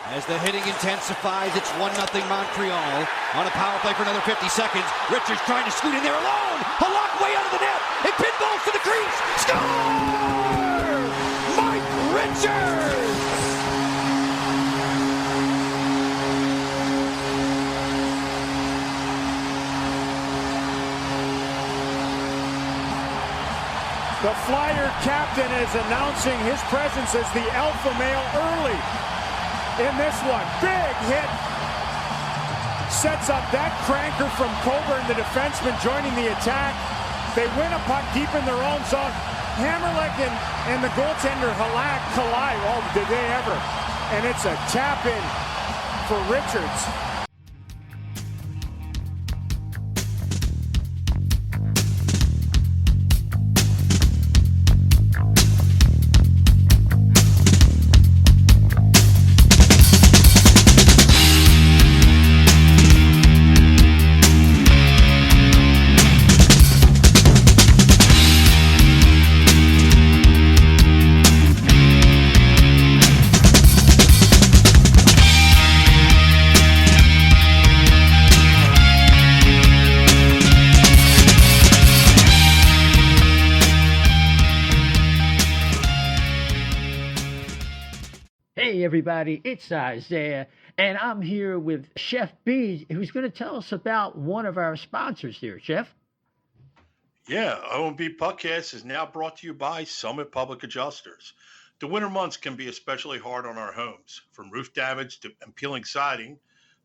As the hitting intensifies, it's 1-0 Montreal. On a power play for another 50 seconds. Richards trying to scoot in there alone. Halak way out of the net. It pinballs to the crease. Score! Mike Richards! The Flyer captain is announcing his presence as the alpha male early in this one. Big hit. Sets up that cranker from Coburn, the defenseman, joining the attack. They win a puck deep in their own zone. Hammerleck and the goaltender Halak collide. Oh, did they ever. And it's a tap in for Richards. Hey everybody, it's Isaiah, and I'm here with Chef B, who's going to tell us about one of our sponsors here. Chef? Yeah, O&B Puckcast is now brought to you by Summit Public Adjusters. The winter months can be especially hard on our homes, from roof damage and peeling siding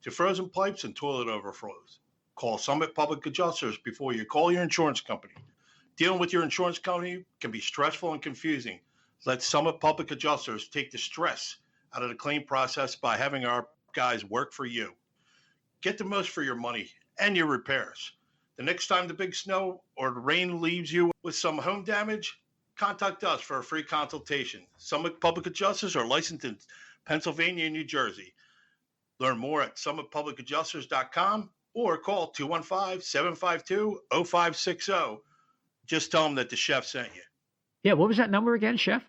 to frozen pipes and toilet overflows. Call Summit Public Adjusters before you call your insurance company. Dealing with your insurance company can be stressful and confusing. Let Summit Public Adjusters take the stress out of the claim process by having our guys work for you. Get the most for your money and your repairs. The next time the big snow or the rain leaves you with some home damage, contact us for a free consultation. Summit Public Adjusters are licensed in Pennsylvania and New Jersey. Learn more at summitpublicadjusters.com or call 215-752-0560. Just tell them that the chef sent you. Yeah, what was that number again, Chef?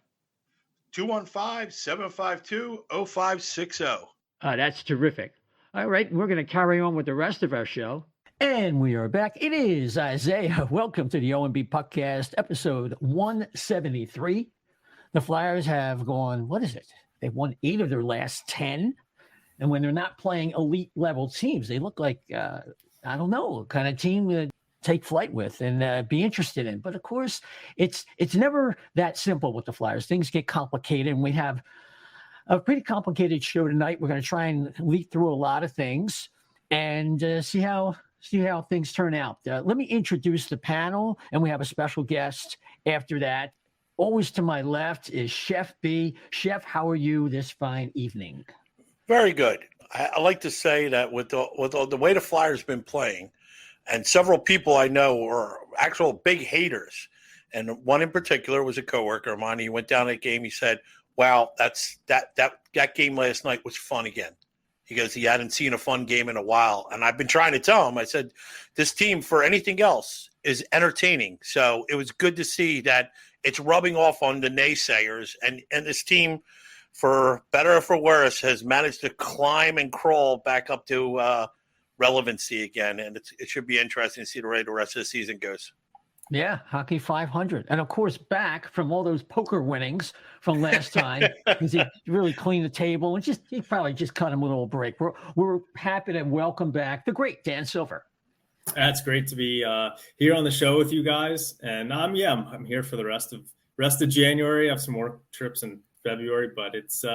215-752-0560. That's terrific. All right, we're going to carry on with the rest of our show. And we are back. It is Isaiah. Welcome to the O&B Puckcast, episode 173. The Flyers have gone, what is it? They've won 8 of their last 10. And when they're not playing elite level teams, they look like, I don't know, kind of team to take flight with and be interested in. But of course, it's never that simple with the Flyers. Things get complicated, and we have a pretty complicated show tonight. We're going to try and lead through a lot of things and see how things turn out. Let me introduce the panel, and we have a special guest after that. Always to my left is Chef B. Chef, how are you this fine evening? Very good. I like to say that with the way the Flyers been playing, and several people I know are actual big haters. And one in particular was a coworker of mine. He went down to the game. He said, wow, that game last night was fun again. He goes, he hadn't seen a fun game in a while. And I've been trying to tell him, I said, this team for anything else is entertaining. So it was good to see that it's rubbing off on the naysayers. And this team, for better or for worse, has managed to climb and crawl back up to relevancy again, and it should be interesting to see the way the rest of the season goes. Yeah, Hockey 500. And of course, back from all those poker winnings from last time, because he really cleaned the table and he probably just cut him a little break. We're happy to welcome back the great Dan Silver. It's great to be here on the show with you guys. And I'm here for the rest of January. I have some more trips in February, but it's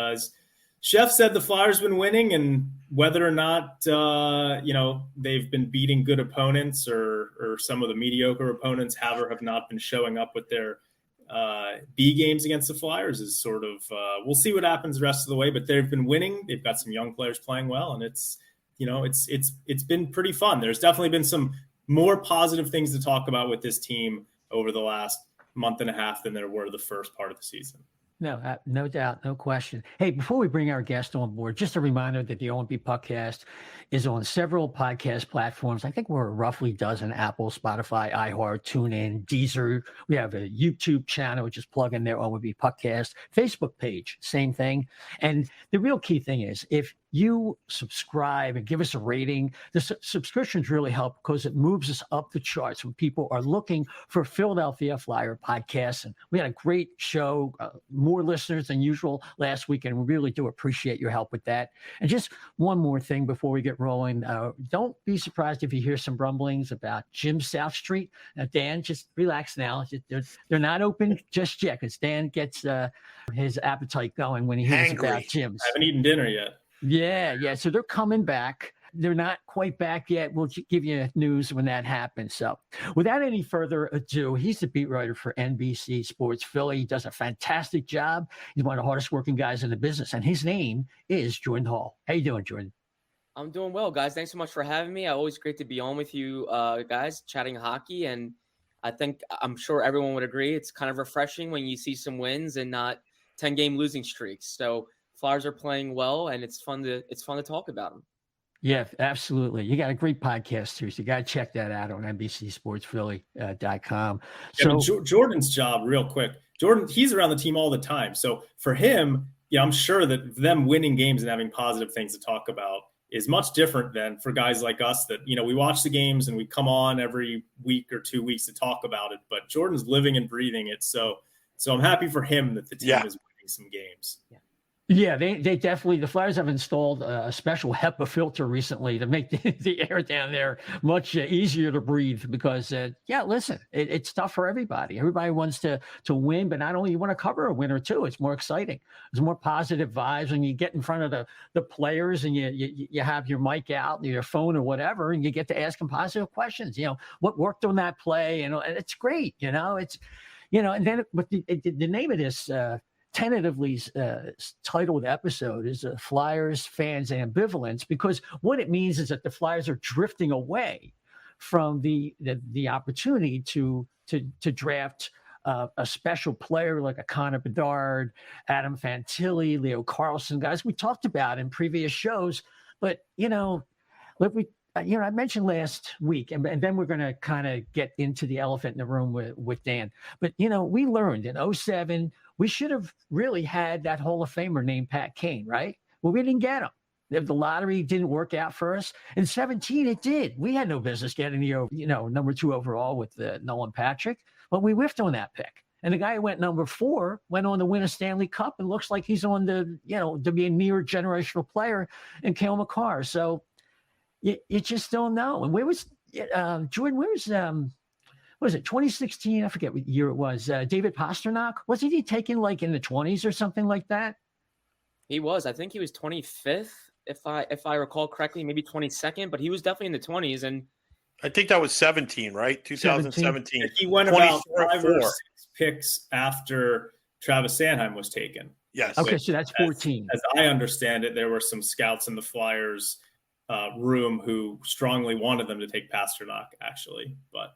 Chef said the Flyers been winning, and whether or not they've been beating good opponents or some of the mediocre opponents have or have not been showing up with their B games against the Flyers is sort of we'll see what happens the rest of the way. But they've been winning. They've got some young players playing well, and it's been pretty fun. There's definitely been some more positive things to talk about with this team over the last month and a half than there were the first part of the season. No, no doubt, no question. Hey, before we bring our guest on board, just a reminder that the O&B Puckcast is on several podcast platforms. I think we're roughly a dozen: Apple, Spotify, iHeart, TuneIn, Deezer. We have a YouTube channel, just plug in there, O&B Puckcast. Facebook page, same thing. And the real key thing is, if you subscribe and give us a rating, the subscriptions really help because it moves us up the charts when people are looking for Philadelphia Flyer podcasts. And we had a great show, more listeners than usual last week, and we really do appreciate your help with that. And just one more thing before we get rolling. Don't be surprised if you hear some rumblings about Jim South Street. Now, Dan, just relax now. They're not open just yet because Dan gets his appetite going when he hears about Jim's. I haven't eaten dinner yet. Yeah. So they're coming back. They're not quite back yet. We'll give you news when that happens. So without any further ado, he's the beat writer for NBC Sports Philly. He does a fantastic job. He's one of the hardest working guys in the business, and his name is Jordan Hall. How you doing, Jordan? I'm doing well, guys. Thanks so much for having me. Always great to be on with you guys, chatting hockey. And I'm sure everyone would agree, it's kind of refreshing when you see some wins and not 10-game losing streaks. So Flyers are playing well, and it's fun to talk about them. Yeah, absolutely. You got a great podcast too, so you got to check that out on NBCSportsPhilly.com. So Jordan's job, real quick. Jordan, he's around the team all the time. So for him, I'm sure that them winning games and having positive things to talk about is much different than for guys like us that, we watch the games and we come on every week or 2 weeks to talk about it. But Jordan's living and breathing it. So I'm happy for him that the team is winning some games. Yeah, they definitely, the Flyers have installed a special HEPA filter recently to make the air down there much easier to breathe because, listen, it's tough for everybody. Everybody wants to win, but not only you want to cover a winner too. It's more exciting. There's more positive vibes when you get in front of the players and you have your mic out, your phone or whatever, and you get to ask them positive questions. What worked on that play, and it's great. And then but the name of this tentatively titled episode is Flyers Fans Ambivalence, because what it means is that the Flyers are drifting away from the opportunity to draft a special player like a Connor Bedard, Adam Fantilli, Leo Carlson, guys we talked about in previous shows. But I mentioned last week, and then we're going to kind of get into the elephant in the room with Dan. But, we learned in 2007, we should have really had that Hall of Famer named Pat Kane, right? Well, we didn't get him. The lottery didn't work out for us. In 2017, it did. We had no business getting the, number 2 overall with Nolan Patrick, but we whiffed on that pick. And the guy who went number 4 went on to win a Stanley Cup and looks like he's on to be a near generational player in Cale Makar. So, you just don't know. And where was Jordan? Where was what was it? 2016? I forget what year it was. David Pastrnak, wasn't he taken like in the 20s or something like that? He was. I think he was 25th, if I recall correctly, maybe 22nd, but he was definitely in the 20s. And I think that was 17, right? 2017. He went about 5 or 6 picks after Travis Sanheim was taken. Yes. Okay, so that's 14. As I understand it, there were some scouts in the Flyers room who strongly wanted them to take Pastrnak, actually. But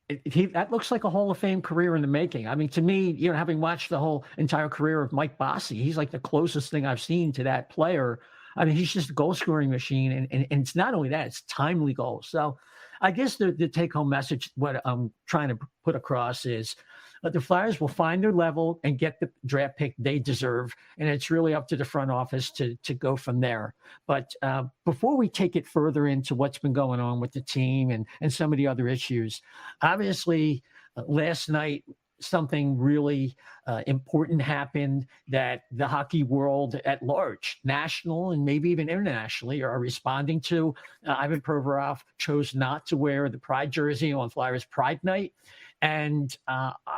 that looks like a Hall of Fame career in the making. I mean, to me, having watched the whole entire career of Mike Bossy, he's like the closest thing I've seen to that player. I mean, he's just a goal scoring machine. And it's not only that, it's timely goals. So I guess the take home message, what I'm trying to put across is the Flyers will find their level and get the draft pick they deserve. And it's really up to the front office to go from there. But before we take it further into what's been going on with the team and some of the other issues, obviously last night, something really important happened that the hockey world at large, national and maybe even internationally, are responding to. Ivan Provorov chose not to wear the Pride jersey on Flyers Pride Night. And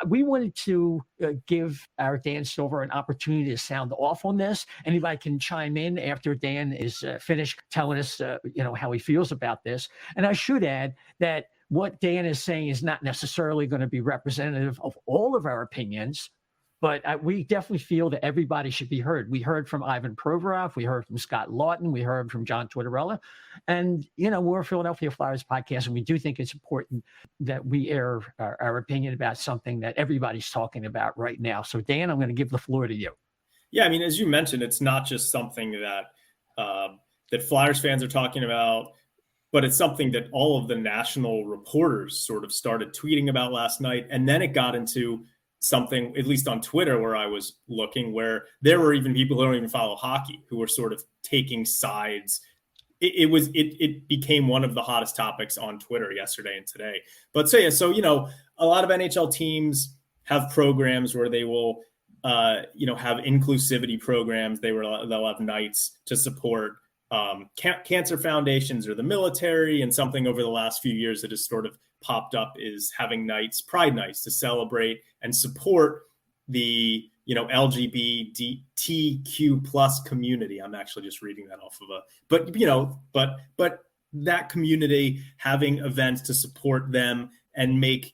we wanted to give our Dan Silver an opportunity to sound off on this. Anybody can chime in after Dan is finished telling us, how he feels about this. And I should add that what Dan is saying is not necessarily going to be representative of all of our opinions, But we definitely feel that everybody should be heard. We heard from Ivan Provorov. We heard from Scott Lawton. We heard from John Tortorella. And, we're a Philadelphia Flyers podcast, and we do think it's important that we air our opinion about something that everybody's talking about right now. So, Dan, I'm going to give the floor to you. Yeah, I mean, as you mentioned, it's not just something that that Flyers fans are talking about, but it's something that all of the national reporters sort of started tweeting about last night. And then it got into something, at least on Twitter, where I was looking, where there were even people who don't even follow hockey who were sort of taking sides. It became one of the hottest topics on Twitter yesterday and today. But so a lot of NHL teams have programs where they will have inclusivity programs. They'll have nights to support cancer foundations or the military, and something over the last few years that has sort of popped up is having pride nights to celebrate and support the LGBTQ plus community. I'm actually just reading that off of but that community, having events to support them and make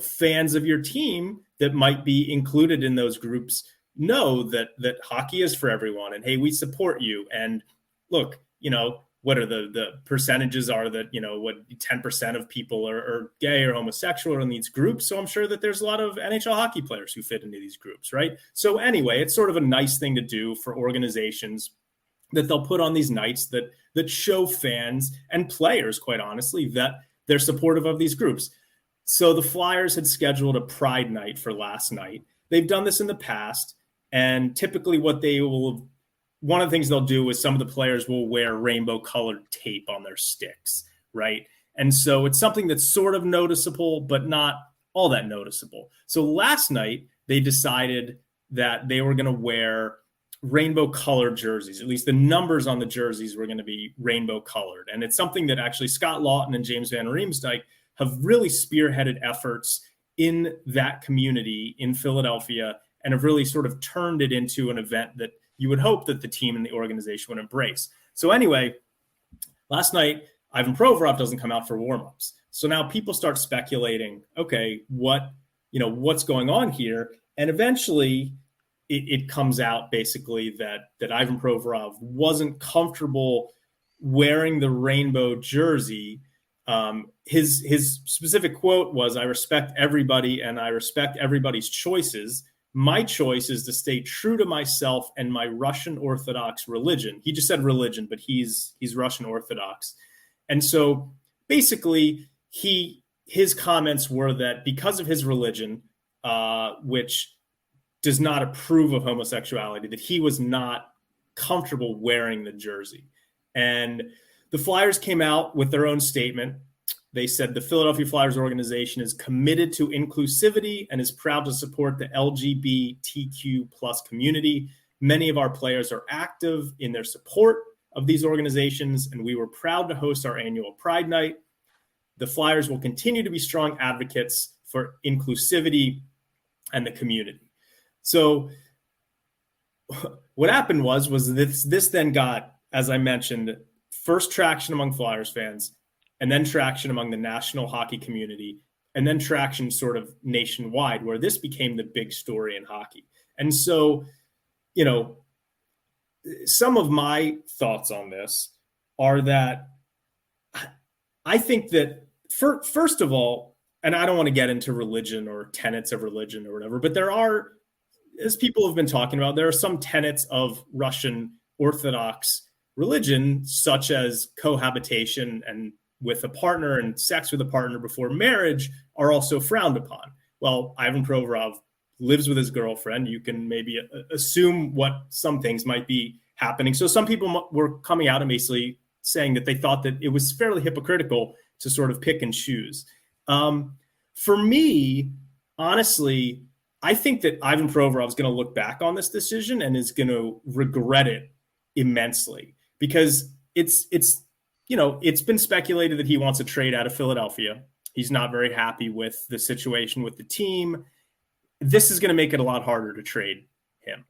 fans of your team that might be included in those groups know that hockey is for everyone, and hey, we support you. And look, what are the percentages are that, what 10% of people are gay or homosexual in these groups. So I'm sure that there's a lot of NHL hockey players who fit into these groups, right? So anyway, it's sort of a nice thing to do for organizations that they'll put on these nights that show fans and players, quite honestly, that they're supportive of these groups. So the Flyers had scheduled a Pride night for last night. They've done this in the past, and typically one of the things they'll do is some of the players will wear rainbow colored tape on their sticks, right? And so it's something that's sort of noticeable, but not all that noticeable. So last night they decided that they were going to wear rainbow colored jerseys. At least the numbers on the jerseys were going to be rainbow colored. And it's something that actually Scott Lawton and James Van Riemsdyk have really spearheaded efforts in that community in Philadelphia, and have really sort of turned it into an event that you would hope that the team and the organization would embrace. So anyway, last night, Ivan Provorov doesn't come out for warmups. So now people start speculating, okay, what's going on here? And eventually it comes out basically that Ivan Provorov wasn't comfortable wearing the rainbow jersey. His specific quote was, "I respect everybody and I respect everybody's choices. My choice is to stay true to myself and my Russian Orthodox religion." He just said religion, but he's Russian Orthodox. And so basically his comments were that because of his religion, which does not approve of homosexuality, that he was not comfortable wearing the jersey. And the Flyers came out with their own statement. They said the Philadelphia Flyers organization is committed to inclusivity and is proud to support the LGBTQ plus community. Many of our players are active in their support of these organizations, and we were proud to host our annual Pride Night. The Flyers will continue to be strong advocates for inclusivity and the community. So what happened was this then got, as I mentioned, first traction among Flyers fans, and then traction among the national hockey community, and then traction sort of nationwide, where this became the big story in hockey. And so, some of my thoughts on this are that I think that, first of all, and I don't want to get into religion or tenets of religion or whatever, but there are, as people have been talking about, there are some tenets of Russian Orthodox religion, such as cohabitation and with a partner and sex with a partner before marriage, are also frowned upon. Well, Ivan Provorov lives with his girlfriend. You can maybe assume what some things might be happening. So some people were coming out and basically saying that they thought that it was fairly hypocritical to sort of pick and choose. For me, honestly, I think that Ivan Provorov is going to look back on this decision and is going to regret it immensely, because it's been speculated that he wants to trade out of Philadelphia. He's not very happy with the situation with the team. This is going to make it a lot harder to trade him.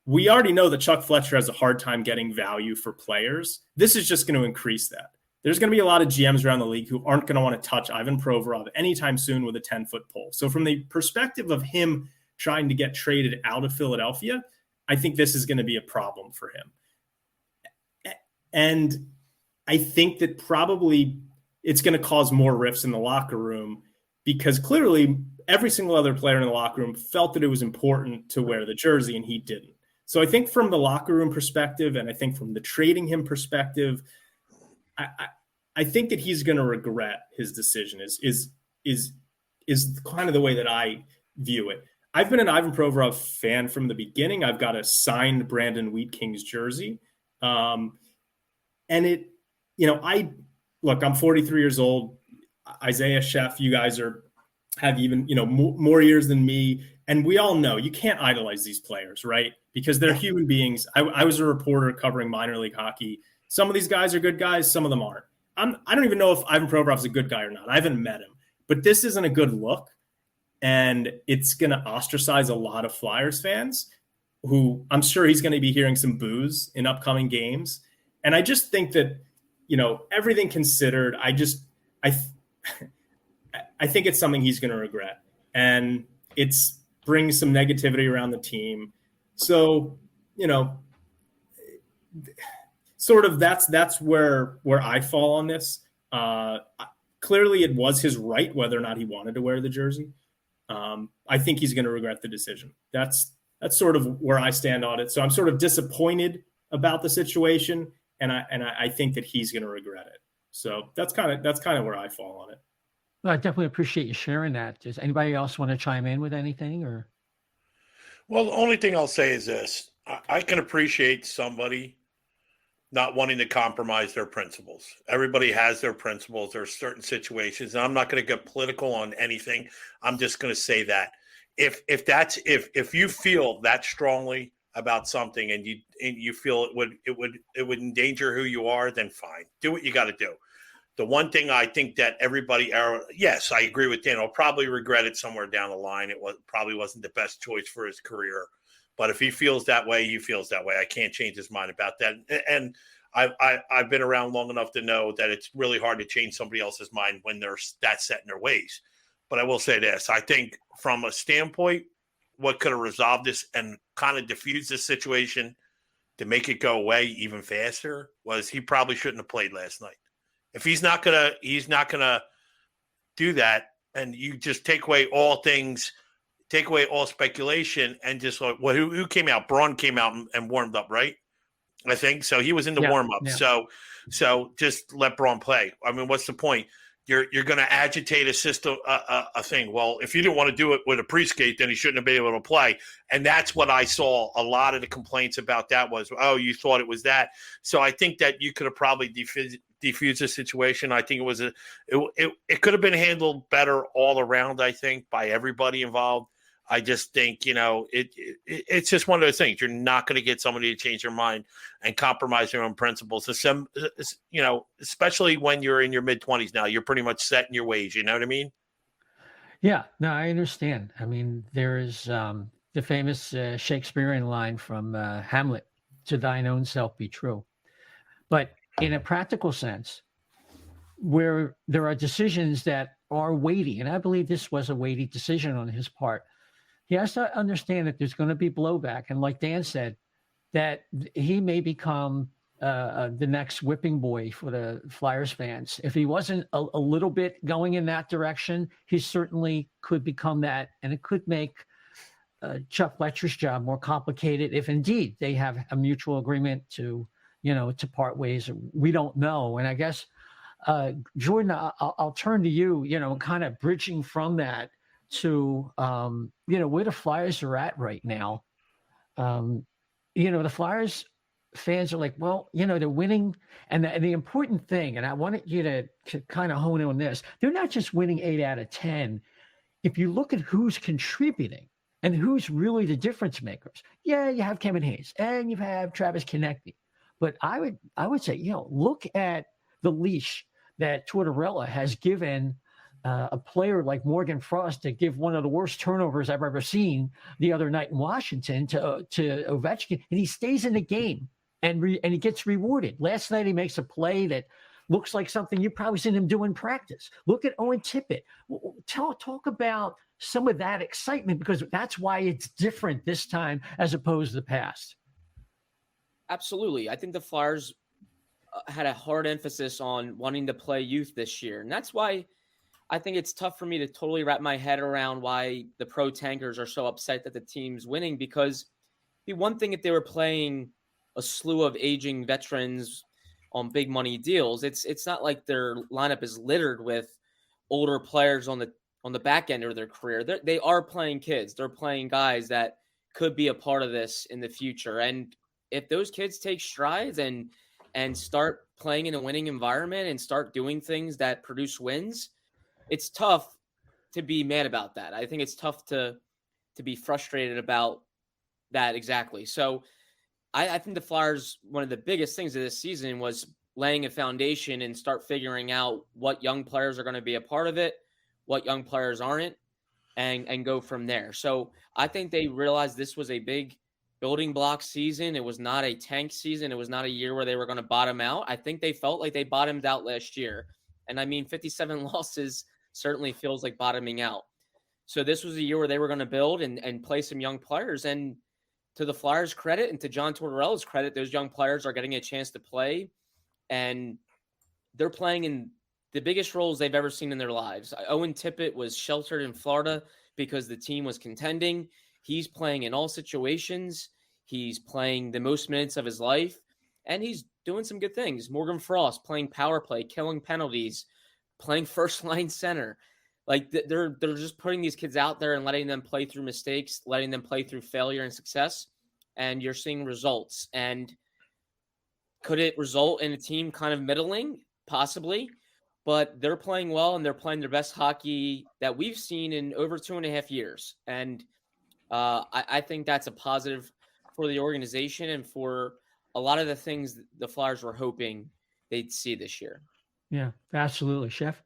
We already know that Chuck Fletcher has a hard time getting value for players. This is just going to increase that. There's going to be a lot of GMs around the league who aren't going to want to touch Ivan Provorov anytime soon with a 10-foot pole. So from the perspective of him trying to get traded out of Philadelphia, I think this is going to be a problem for him. And I think that probably it's going to cause more rifts in the locker room, because clearly every single other player in the locker room felt that it was important to wear the jersey and he didn't. So I think from the locker room perspective, and I think from the trading him perspective, I think that he's going to regret his decision is kind of the way that I view it. I've been an Ivan Provorov fan from the beginning. I've got a signed Brandon Wheat Kings jersey. And it, I'm 43 years old. Isaiah, Chef, you guys have even, more years than me. And we all know you can't idolize these players, right? Because they're human beings. I was a reporter covering minor league hockey. Some of these guys are good guys. Some of them aren't. I don't even know if Ivan Provorov is a good guy or not. I haven't met him. But this isn't a good look. And it's going to ostracize a lot of Flyers fans who I'm sure he's going to be hearing some boos in upcoming games. And I just think that, everything considered, I think it's something he's going to regret. And it's brings some negativity around the team. So, sort of that's where I fall on this. Clearly it was his right whether or not he wanted to wear the jersey. I think he's going to regret the decision. That's sort of where I stand on it. So I'm sort of disappointed about the situation, and I think that he's going to regret it. So that's kind of where I fall on it. Well, I definitely appreciate you sharing that. Does anybody else want to chime in with anything? Or? Well, the only thing I'll say is this. I can appreciate somebody not wanting to compromise their principles. Everybody has their principles. There are certain situations, and I'm not going to get political on anything. I'm just going to say that if you feel that strongly about something and you feel it would endanger who you are, then fine. Do what you got to do. The one thing I think that everybody, yes, I agree with Dan. I'll probably regret it somewhere down the line. It probably wasn't the best choice for his career. But if he feels that way, he feels that way. I can't change his mind about that. And I've been around long enough to know that it's really hard to change somebody else's mind when they're that set in their ways. But I will say this. I think from a standpoint, what could have resolved this and kind of diffused this situation to make it go away even faster was he probably shouldn't have played last night. If he's not gonna do that, and you just take away all speculation, and just like, well, who came out? Braun came out and warmed up, right? I think so. He was in the warm up. Yeah. So just let Braun play. I mean, what's the point? You're going to agitate a system, a thing. Well, if you didn't want to do it with a pre-skate, then he shouldn't have been able to play. And that's what I saw. A lot of the complaints about that was, oh, you thought it was that. So I think that you could have probably defused the situation. I think it could have been handled better all around, I think, by everybody involved. I just think, it's just one of those things. You're not going to get somebody to change their mind and compromise their own principles. Especially when you're in your mid-20s now, you're pretty much set in your ways. You know what I mean? Yeah, no, I understand. I mean, there is the famous Shakespearean line from Hamlet, "To thine own self be true." But in a practical sense, where there are decisions that are weighty, and I believe this was a weighty decision on his part, he has to understand that there's going to be blowback. And like Dan said, that he may become the next whipping boy for the Flyers fans. If he wasn't a little bit going in that direction, he certainly could become that. And it could make Chuck Fletcher's job more complicated if indeed they have a mutual agreement to part ways. We don't know. And I guess, Jordan, I'll turn to you, kind of bridging from that to, where the Flyers are at right now. The Flyers fans are like, well, they're winning. And the important thing, and I wanted you to kind of hone in on this, they're not just winning 8 out of 10. If you look at who's contributing and who's really the difference makers, you have Kevin Hayes and you have Travis Konecny. But I would say, look at the leash that Tortorella has given a player like Morgan Frost to give one of the worst turnovers I've ever seen the other night in Washington to Ovechkin, and he stays in the game and he gets rewarded. Last night he makes a play that looks like something you've probably seen him do in practice. Look at Owen Tippett. Talk about some of that excitement, because that's why it's different this time as opposed to the past. Absolutely. I think the Flyers had a hard emphasis on wanting to play youth this year. And that's why I think it's tough for me to totally wrap my head around why the pro tankers are so upset that the team's winning, because it'd be one thing if they were playing a slew of aging veterans on big money deals. It's not like their lineup is littered with older players on the back end of their career. They are playing kids. They're playing guys that could be a part of this in the future. And if those kids take strides and start playing in a winning environment and start doing things that produce wins, it's tough to be mad about that. I think it's tough to be frustrated about that exactly. So I think the Flyers, one of the biggest things of this season was laying a foundation and start figuring out what young players are going to be a part of it, what young players aren't, and go from there. So I think they realized this was a big building block season. It was not a tank season. It was not a year where they were going to bottom out. I think they felt like they bottomed out last year. And I mean, 57 losses certainly feels like bottoming out. So this was a year where they were going to build and play some young players. And to the Flyers' credit and to John Tortorella's credit, those young players are getting a chance to play. And they're playing in the biggest roles they've ever seen in their lives. Owen Tippett was sheltered in Florida because the team was contending. He's playing in all situations. He's playing the most minutes of his life, and he's doing some good things. Morgan Frost playing power play, killing penalties, playing first line center. Like they're just putting these kids out there and letting them play through mistakes, letting them play through failure and success, and you're seeing results. And could it result in a team kind of middling? Possibly. But they're playing well, and they're playing their best hockey that we've seen in over 2.5 years. And I think that's a positive for the organization and for a lot of the things the Flyers were hoping they'd see this year. Yeah, absolutely. Chef?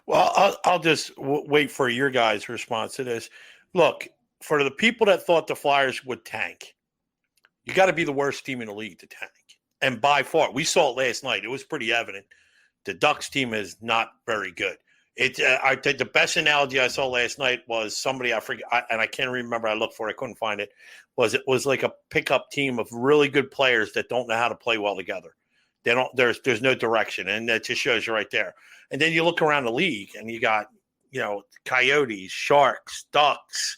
Well, I'll just wait for your guys' response to this. Look, for the people that thought the Flyers would tank, you got to be the worst team in the league to tank. And by far, we saw it last night. It was pretty evident. The Ducks team is not very good. I think the best analogy I saw last night was somebody I forget, and I can't remember. I looked for it, I couldn't find it. It was like a pickup team of really good players that don't know how to play well together. They don't. There's no direction, and that just shows you right there. And then you look around the league, and you got Coyotes, Sharks, Ducks,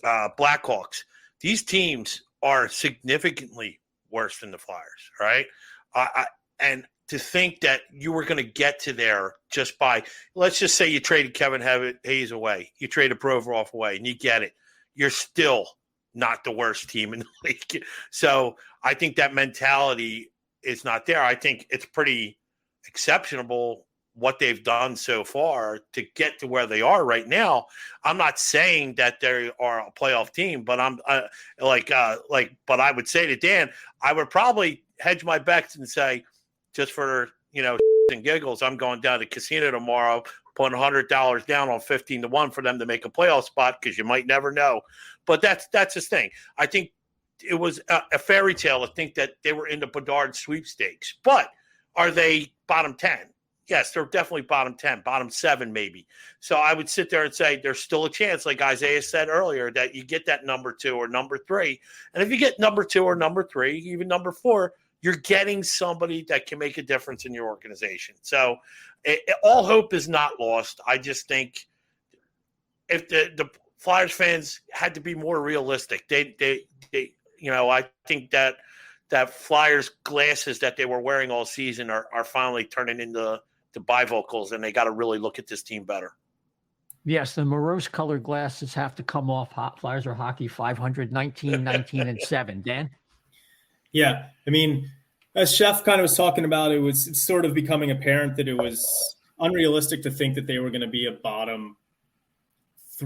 Blackhawks. These teams are significantly worse than the Flyers, right? And to think that you were going to get to there just by, let's just say you traded Kevin Hayes away, you traded Provorov away, and you get it. You're still not the worst team in the league. So I think that mentality is not there. I think it's pretty exceptional what they've done so far to get to where they are right now. I'm not saying that they are a playoff team, but but I would say to Dan, I would probably hedge my bets and say, just for, and giggles, I'm going down to the casino tomorrow, putting $100 down on 15-1 for them to make a playoff spot, because you might never know. But that's his thing. I think it was a fairy tale to think that they were in the Bedard sweepstakes. But are they bottom 10? Yes, they're definitely bottom 10, bottom 7 maybe. So I would sit there and say there's still a chance, like Isaiah said earlier, that you get that number 2 or number 3. And if you get number 2 or number 3, even number 4, you're getting somebody that can make a difference in your organization. So all hope is not lost. I just think if the Flyers fans had to be more realistic, I think that Flyers glasses that they were wearing all season are finally turning into bifocals, and they got to really look at this team better. Yes, the morose colored glasses have to come off. Flyers are hockey 500, 19, 19, and 7. Dan? Yeah, I mean, as Chef kind of was talking about, it's sort of becoming apparent that it was unrealistic to think that they were going to be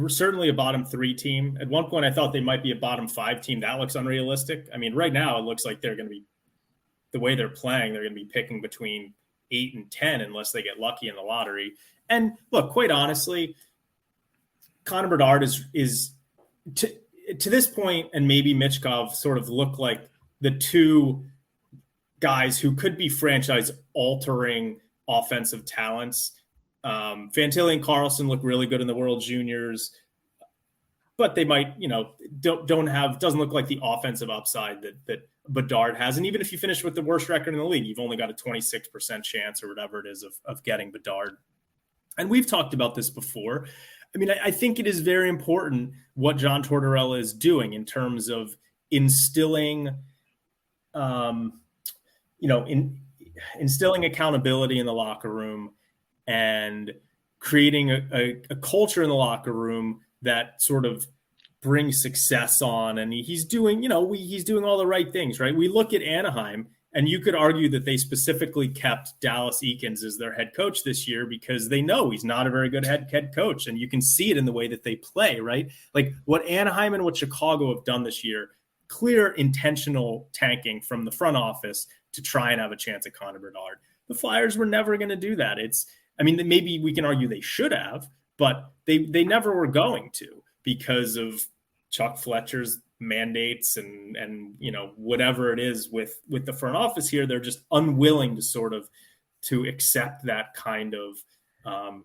certainly a bottom 3 team. At one point, I thought they might be a bottom 5 team. That looks unrealistic. I mean, right now, it looks like they're going to be, the way they're playing, they're going to be picking between 8 and 10 unless they get lucky in the lottery. And look, quite honestly, Connor Bedard is to this point, and maybe Michkov sort of look like the 2 guys who could be franchise-altering offensive talents. Fantilli and Carlson look really good in the World Juniors. but they might, doesn't look like the offensive upside that Bedard has. And even if you finish with the worst record in the league, you've only got a 26% chance or whatever it is of getting Bedard. And we've talked about this before. I mean, I think it is very important what John Tortorella is doing in terms of instilling, instilling accountability in the locker room and creating a culture in the locker room that sort of brings success on. And he's doing, he's doing all the right things, right? We look at Anaheim, and you could argue that they specifically kept Dallas Eakins as their head coach this year because they know he's not a very good head coach. And you can see it in the way that they play, right? Like what Anaheim and what Chicago have done this year, clear intentional tanking from the front office to try and have a chance at Connor Bedard. The Flyers were never going to do that. Maybe we can argue they should have, but they never were going to because of Chuck Fletcher's mandates and whatever it is with the front office here. They're just unwilling to accept that kind of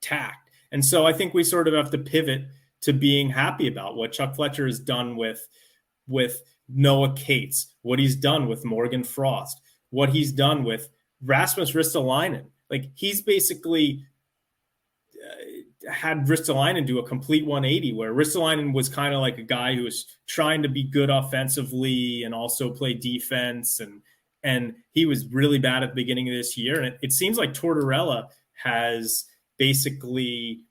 tact. And so I think we sort of have to pivot to being happy about what Chuck Fletcher has done with Noah Cates, what he's done with Morgan Frost, what he's done with Rasmus Ristolainen. Like he's basically had Ristolainen do a complete 180 where Ristolainen was kind of like a guy who was trying to be good offensively and also play defense. And he was really bad at the beginning of this year. And it seems like Tortorella has basically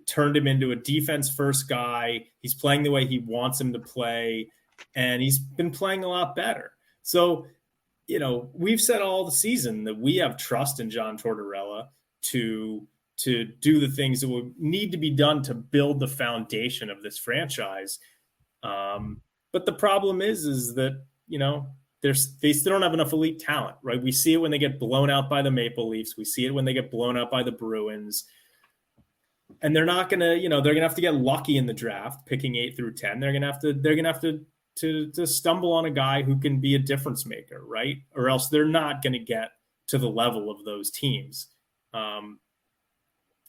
turned him into a defense first guy. He's playing the way he wants him to play, and he's been playing a lot better. So, we've said all the season that we have trust in John Tortorella to do the things that will need to be done to build the foundation of this franchise. But the problem is that, they still don't have enough elite talent, right? We see it when they get blown out by the Maple Leafs. We see it when they get blown out by the Bruins. And they're not going to, they're going to have to get lucky in the draft, picking 8 through 10. They're going to have to stumble on a guy who can be a difference maker, right? Or else they're not going to get to the level of those teams.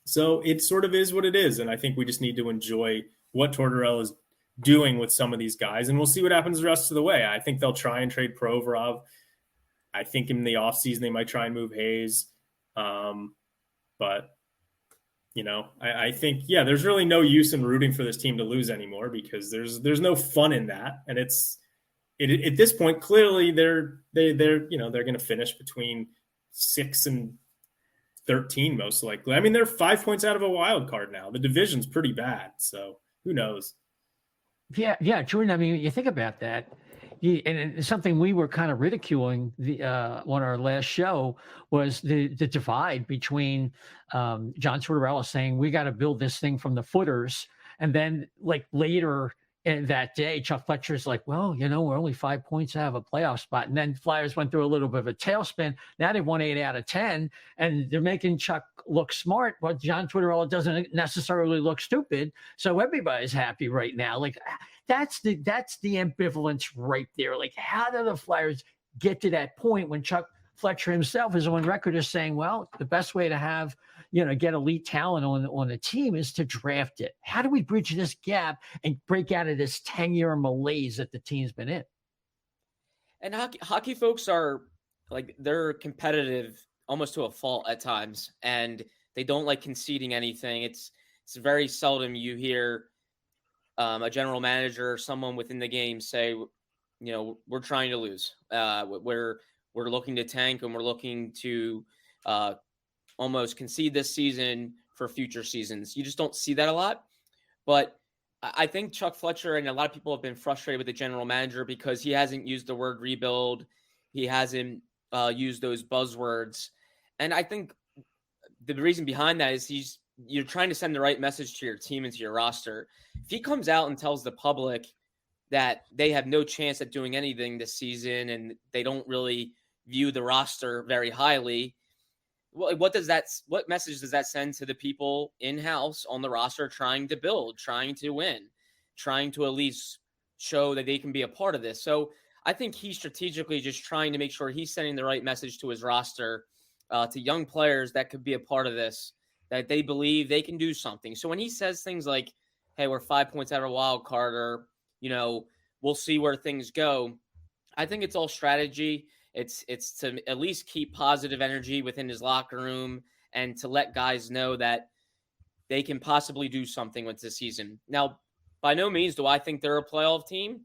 So it sort of is what it is. And I think we just need to enjoy what Tortorella is doing with some of these guys. And we'll see what happens the rest of the way. I think they'll try and trade Provorov. I think in the offseason they might try and move Hayes. But, I think, there's really no use in rooting for this team to lose anymore because there's no fun in that. And at this point, clearly they're going to finish between 6 and 13 most likely. I mean, they're 5 points out of a wild card now. The division's pretty bad, so who knows? Yeah, Jordan. I mean, you think about that, and it's something we were kind of ridiculing on our last show was the divide between John Tortorella saying we got to build this thing from the footers, and then like later in that day, Chuck Fletcher's like, well, we're only 5 points out of a playoff spot. And then Flyers went through a little bit of a tailspin. Now they've won 8 out of 10, and they're making Chuck look smart, but John Tortorella doesn't necessarily look stupid. So everybody's happy right now. Like that's the ambivalence right there. Like how do the Flyers get to that point when Chuck Fletcher himself is on record as saying, well, the best way to have, get elite talent on the team is to draft it. How do we bridge this gap and break out of this 10-year malaise that the team's been in? And hockey folks are like, they're competitive almost to a fault at times, and they don't like conceding anything. It's very seldom you hear a general manager or someone within the game say, we're trying to lose. We're looking to tank, and we're looking to almost concede this season for future seasons. You just don't see that a lot. But I think Chuck Fletcher and a lot of people have been frustrated with the general manager because he hasn't used the word rebuild. He hasn't used those buzzwords. And I think the reason behind that is you're trying to send the right message to your team and to your roster. If he comes out and tells the public that they have no chance at doing anything this season and they don't really view the roster very highly, what message does that send to the people in-house on the roster trying to build, trying to win, trying to at least show that they can be a part of this? So I think he's strategically just trying to make sure he's sending the right message to his roster, to young players that could be a part of this, that they believe they can do something. So when he says things like, hey, we're 5 points out of a wild card, or, we'll see where things go. I think it's all strategy. It's to at least keep positive energy within his locker room and to let guys know that they can possibly do something with this season. Now, by no means do I think they're a playoff team.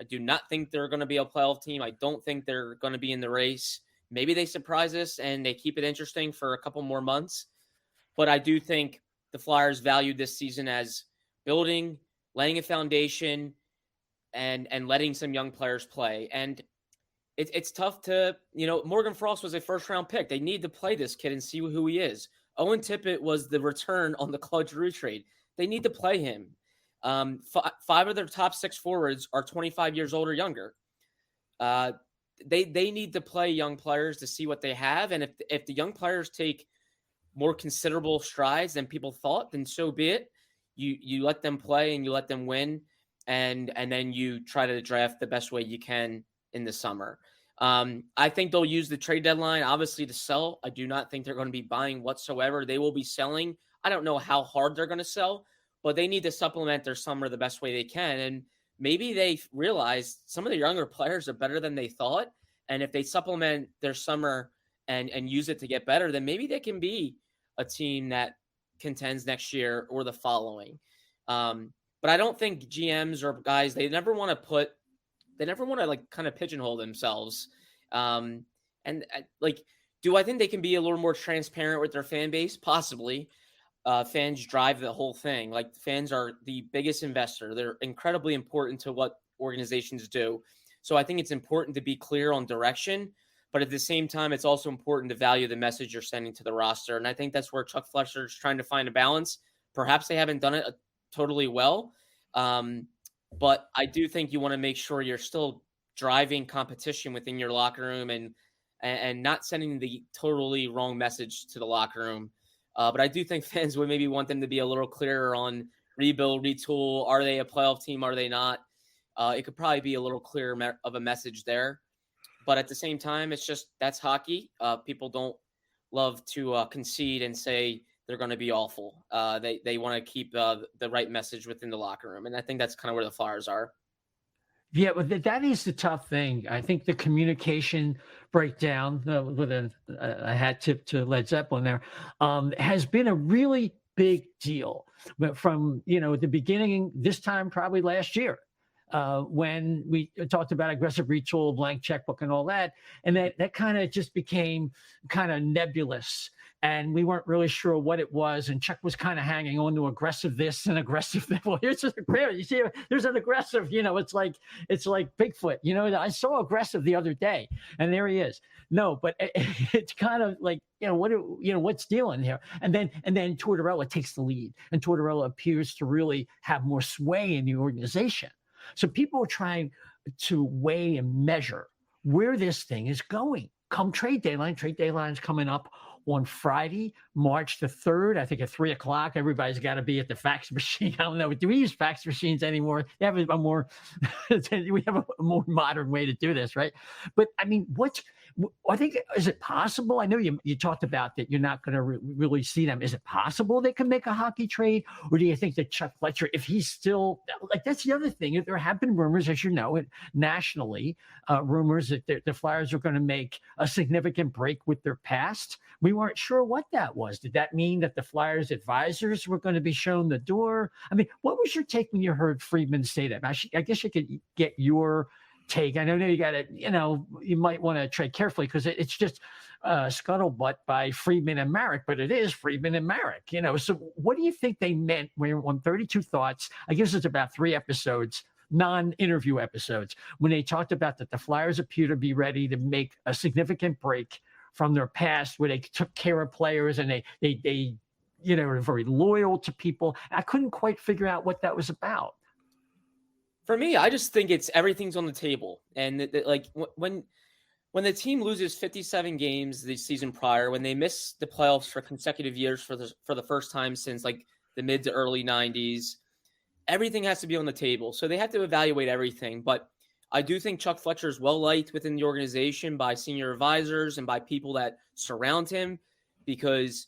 I do not think they're going to be a playoff team. I don't think they're going to be in the race. Maybe they surprise us and they keep it interesting for a couple more months. But I do think the Flyers valued this season as building, laying a foundation, and letting some young players play. And it's tough to, Morgan Frost was a first-round pick. They need to play this kid and see who he is. Owen Tippett was the return on the Claude Giroux trade. They need to play him. 5 of their top 6 forwards are 25 years old or younger. They need to play young players to see what they have. And if the young players take more considerable strides than people thought, then so be it. You let them play and you let them win. And then you try to draft the best way you can in the summer. I think they'll use the trade deadline, obviously, to sell. I do not think they're going to be buying whatsoever. They will be selling. I don't know how hard they're going to sell, but they need to supplement their summer the best way they can. And maybe they realize some of the younger players are better than they thought. And if they supplement their summer and use it to get better, then maybe they can be a team that contends next year or the following. But I don't think GMs or guys, they never want to like kind of pigeonhole themselves. Do I think they can be a little more transparent with their fan base? Possibly. Fans drive the whole thing. Like, fans are the biggest investor. They're incredibly important to what organizations do. So I think it's important to be clear on direction, but at the same time, it's also important to value the message you're sending to the roster. And I think that's where Chuck Fletcher is trying to find a balance. Perhaps they haven't done it totally well. But I do think you want to make sure you're still driving competition within your locker room and not sending the totally wrong message to the locker room. But I do think fans would maybe want them to be a little clearer on rebuild, retool. Are they a playoff team? Are they not? It could probably be a little clearer of a message there. But at the same time, it's just, that's hockey. People don't love to concede and say they're going to be awful. They want to keep the right message within the locker room. And I think that's kind of where the Flyers are. Yeah, but that is the tough thing. I think the communication breakdown, with a hat tip to Led Zeppelin there, has been a really big deal. But from, the beginning, this time probably last year, when we talked about aggressive retool, blank checkbook and all that. And that kind of just became kind of nebulous. And we weren't really sure what it was. And Chuck was kind of hanging on to aggressive this and aggressive that. Well, here's just you see, there's an aggressive, it's like Bigfoot. I saw aggressive the other day, and there he is. No, but it's kind of like, what's dealing here? And then Tortorella takes the lead, and Tortorella appears to really have more sway in the organization. So people are trying to weigh and measure where this thing is going. Come trade deadline. Trade deadline is coming up on Friday, March the 3rd, I think at 3:00. Everybody's got to be at the fax machine. I don't know. Do we use fax machines anymore? They have we have a more modern way to do this, right? But I mean, I think, is it possible? I know you talked about that you're not going to really see them. Is it possible they can make a hockey trade? Or do you think that Chuck Fletcher, if he's still, that's the other thing. There have been rumors, as you know, nationally, rumors that the Flyers are going to make a significant break with their past. We weren't sure what that was. Did that mean that the Flyers advisors were going to be shown the door? I mean, what was your take when you heard Friedman say that? I guess you could get your take. I know you got to, you might want to tread carefully because it's just scuttlebutt by Friedman and Marek, but it is Friedman and Marek, So what do you think they meant when on 32 Thoughts? I guess it's about 3 episodes, non-interview episodes, when they talked about that the Flyers appear to be ready to make a significant break from their past, where they took care of players and they were very loyal to people. I couldn't quite figure out what that was about. For me, I just think everything's on the table. And when the team loses 57 games the season prior, when they miss the playoffs for consecutive years for the first time since like the mid to early 90s, everything has to be on the table. So they have to evaluate everything. But I do think Chuck Fletcher is well liked within the organization by senior advisors and by people that surround him, because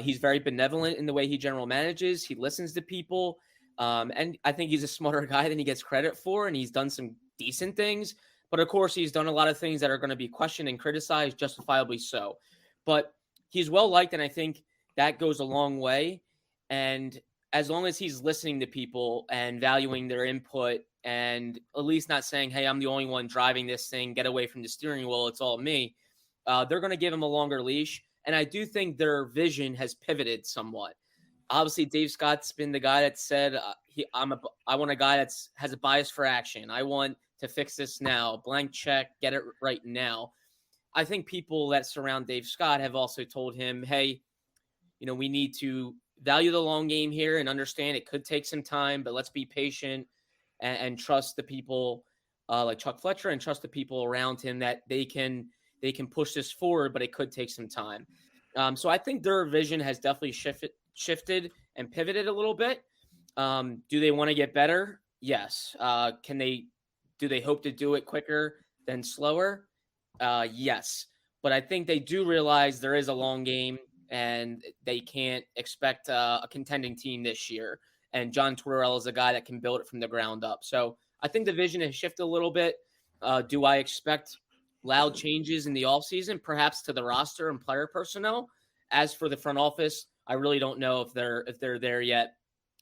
he's very benevolent in the way he general manages. He listens to people. And I think he's a smarter guy than he gets credit for, and he's done some decent things. But of course, he's done a lot of things that are going to be questioned and criticized, justifiably so. But he's well liked, and I think that goes a long way. And as long as he's listening to people and valuing their input and at least not saying, hey, I'm the only one driving this thing, get away from the steering wheel, it's all me, they're going to give him a longer leash. And I do think their vision has pivoted somewhat. Obviously, Dave Scott's been the guy that said, I want a guy that has a bias for action. I want to fix this now. Blank check, get it right now. I think people that surround Dave Scott have also told him, hey, we need to value the long game here and understand it could take some time, but let's be patient and trust the people like Chuck Fletcher and trust the people around him that they can push this forward, but it could take some time. So I think their vision has definitely shifted and pivoted a little bit. Do they want to get better? Yes. Do they hope to do it quicker than slower? Yes. But I think they do realize there is a long game and they can't expect a contending team this year. And John Tortorella is a guy that can build it from the ground up. So I think the vision has shifted a little bit. Do I expect loud changes in the offseason, perhaps to the roster and player personnel? As for the front office, I really don't know if they're there yet.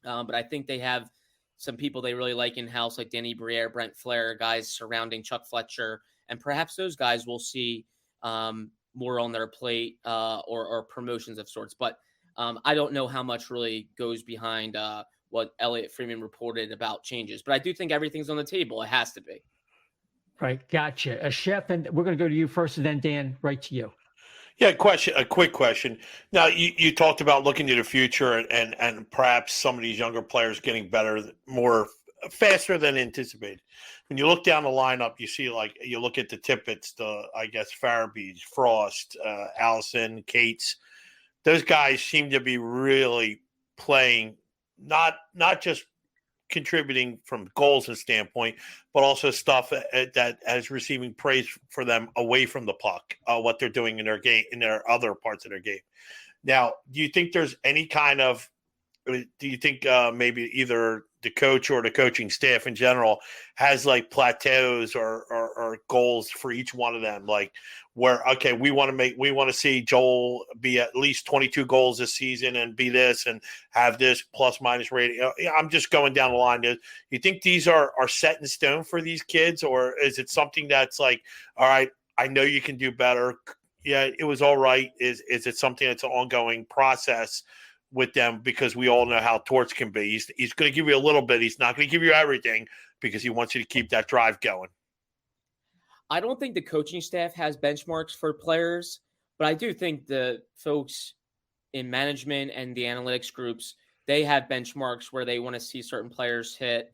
But I think they have some people they really like in-house, like Danny Briere, Brent Flair, guys surrounding Chuck Fletcher. And perhaps those guys will see more on their plate or promotions of sorts. But I don't know how much really goes behind what Elliot Freeman reported about changes. But I do think everything's on the table. It has to be. Right. Gotcha. Chef, and we're going to go to you first, and then Dan, right to you. Yeah, a quick question. Now, you talked about looking to the future and perhaps some of these younger players getting better more faster than anticipated. When you look down the lineup, you see, like, you look at the Tippett's, Farabees, Frost, Allison, Cates. Those guys seem to be really playing, not just contributing from goals and standpoint, but also stuff that is receiving praise for them away from the puck, what they're doing in their game, in their other parts of their game. Now, do you think there's any kind of, maybe either the coach or the coaching staff in general has like plateaus or goals for each one of them? Like where, okay, we want to see Joel be at least 22 goals this season and be this and have this plus minus rating. I'm just going down the line. Do you think these are set in stone for these kids, or is it something that's like, all right, I know you can do better. Yeah, it was all right. Is it something that's an ongoing process with them, because we all know how Torts can be. He's going to give you a little bit. He's not going to give you everything because he wants you to keep that drive going. I don't think the coaching staff has benchmarks for players, but I do think the folks in management and the analytics groups, they have benchmarks where they want to see certain players hit.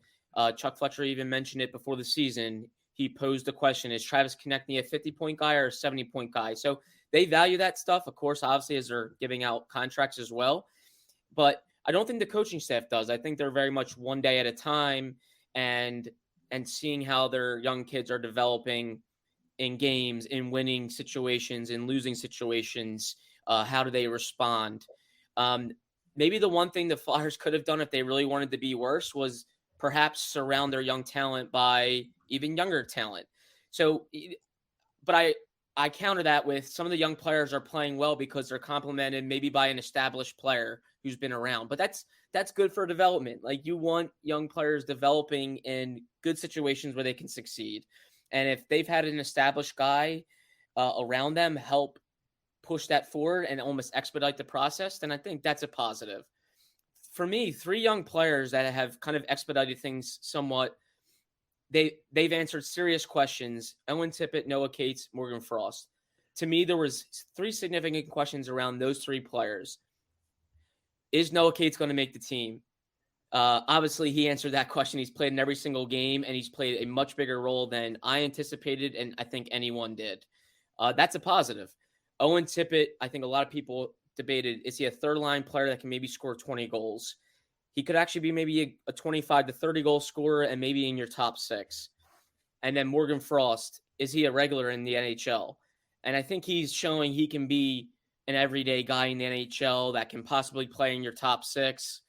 Chuck Fletcher even mentioned it before the season. He posed the question, is Travis Konechny a 50-point guy or a 70-point guy? So they value that stuff, of course, obviously, as they're giving out contracts as well. But I don't think the coaching staff does. I think they're very much one day at a time and seeing how their young kids are developing in games, in winning situations, in losing situations. How do they respond? Maybe the one thing the Flyers could have done if they really wanted to be worse was perhaps surround their young talent by even younger talent. So, but I counter that with some of the young players are playing well because they're complemented maybe by an established player who's been around. But that's good for development. Like, you want young players developing in good situations where they can succeed. And if they've had an established guy around them help push that forward and almost expedite the process, then I think that's a positive. For me, 3 young players that have kind of expedited things somewhat, they've answered serious questions. Owen Tippett, Noah Cates, Morgan Frost. To me, there was 3 significant questions around those 3 players. Is Noah Cates going to make the team? Obviously, he answered that question. He's played in every single game, and he's played a much bigger role than I anticipated, and I think anyone did. That's a positive. Owen Tippett, I think a lot of people debated, is he a third-line player that can maybe score 20 goals? He could actually be maybe a 25 to 30 goal scorer and maybe in your top 6. And then Morgan Frost, is he a regular in the NHL? And I think he's showing he can be an everyday guy in the NHL that can possibly play in your top 6.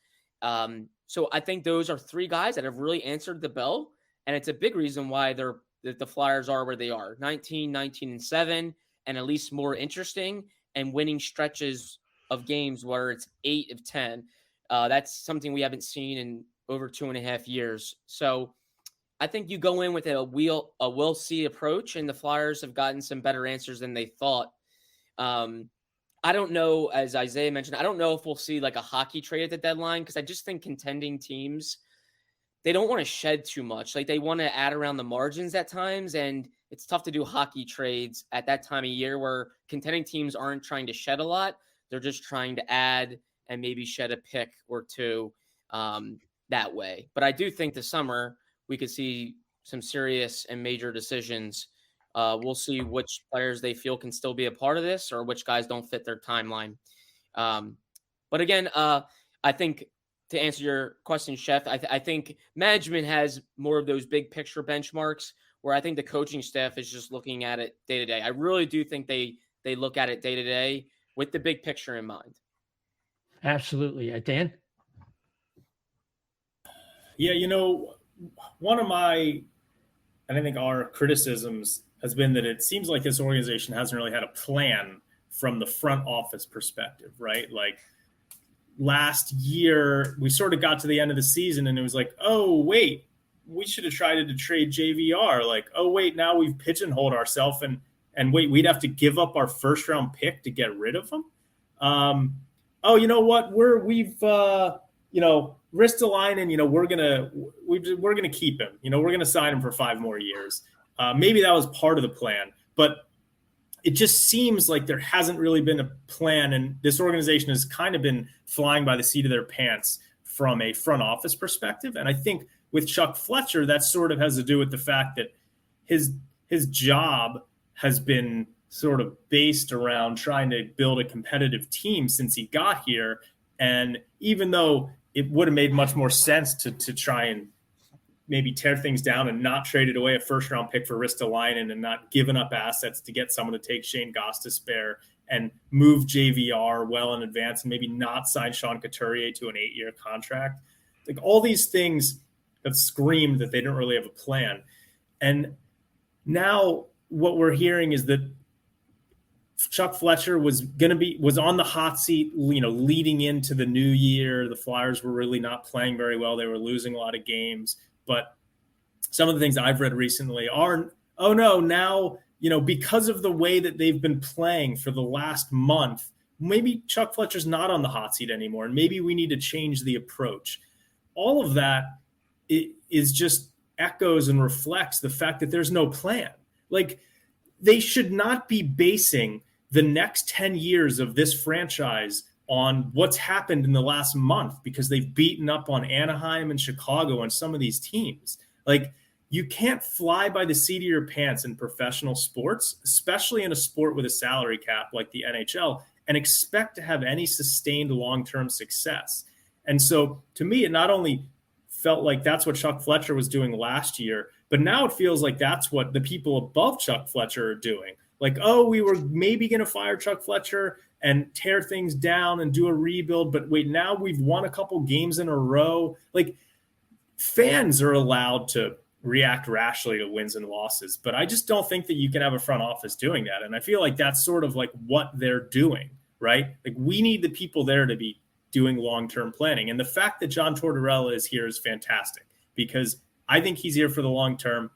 So I think those are three guys that have really answered the bell. And it's a big reason why the Flyers are where they are, 19-7, and at least more interesting and winning stretches of games where it's 8 of 10. That's something we haven't seen in over 2.5 years. So I think you go in with a we'll see approach, and the Flyers have gotten some better answers than they thought. I don't know, as Isaiah mentioned, I don't know if we'll see like a hockey trade at the deadline, because I just think contending teams, they don't want to shed too much. Like, they want to add around the margins at times, and it's tough to do hockey trades at that time of year where contending teams aren't trying to shed a lot. They're just trying to add and maybe shed a pick or two that way. But I do think this summer we could see some serious and major decisions. We'll see which players they feel can still be a part of this or which guys don't fit their timeline. But again, I think to answer your question, Chef, I think management has more of those big picture benchmarks where I think the coaching staff is just looking at it day to day. I really do think they look at it day to day with the big picture in mind. Absolutely. Dan? Yeah, one of my, and I think our criticisms has been that it seems like this organization hasn't really had a plan from the front office perspective, right? Like last year, we sort of got to the end of the season and it was like, oh, wait, we should have tried to trade JVR. Like, oh, wait, now we've pigeonholed ourselves and wait, we'd have to give up our first round pick to get rid of him. Oh, you know what? We've Ristolainen, we're gonna keep him. We're gonna sign him for 5 more years. Maybe that was part of the plan, but it just seems like there hasn't really been a plan, and this organization has kind of been flying by the seat of their pants from a front office perspective. And I think with Chuck Fletcher, that sort of has to do with the fact that his job has been sort of based around trying to build a competitive team since he got here. And even though it would have made much more sense to try and maybe tear things down and not traded away a first-round pick for Ristolainen and not given up assets to get someone to take Shane Gostisbehere and move JVR well in advance and maybe not sign Sean Couturier to an 8-year contract. Like, all these things have screamed that they don't really have a plan. And now what we're hearing is that Chuck Fletcher was on the hot seat, leading into the new year. The Flyers were really not playing very well. They were losing a lot of games. But some of the things I've read recently are, oh no, now, because of the way that they've been playing for the last month, maybe Chuck Fletcher's not on the hot seat anymore. And maybe we need to change the approach. All of that is just echoes and reflects the fact that there's no plan. Like, they should not be basing the next 10 years of this franchise on what's happened in the last month, because they've beaten up on Anaheim and Chicago and some of these teams. Like, you can't fly by the seat of your pants in professional sports, especially in a sport with a salary cap like the NHL, and expect to have any sustained long-term success. And so to me, it not only felt like that's what Chuck Fletcher was doing last year, but now it feels like that's what the people above Chuck Fletcher are doing. Like, oh, we were maybe going to fire Chuck Fletcher and tear things down and do a rebuild, but wait, now we've won a couple games in a row. Like, fans are allowed to react rashly to wins and losses, but I just don't think that you can have a front office doing that. And I feel like that's sort of like what they're doing, right? Like, we need the people there to be doing long-term planning. And the fact that John Tortorella is here is fantastic, because I think he's here for the long term.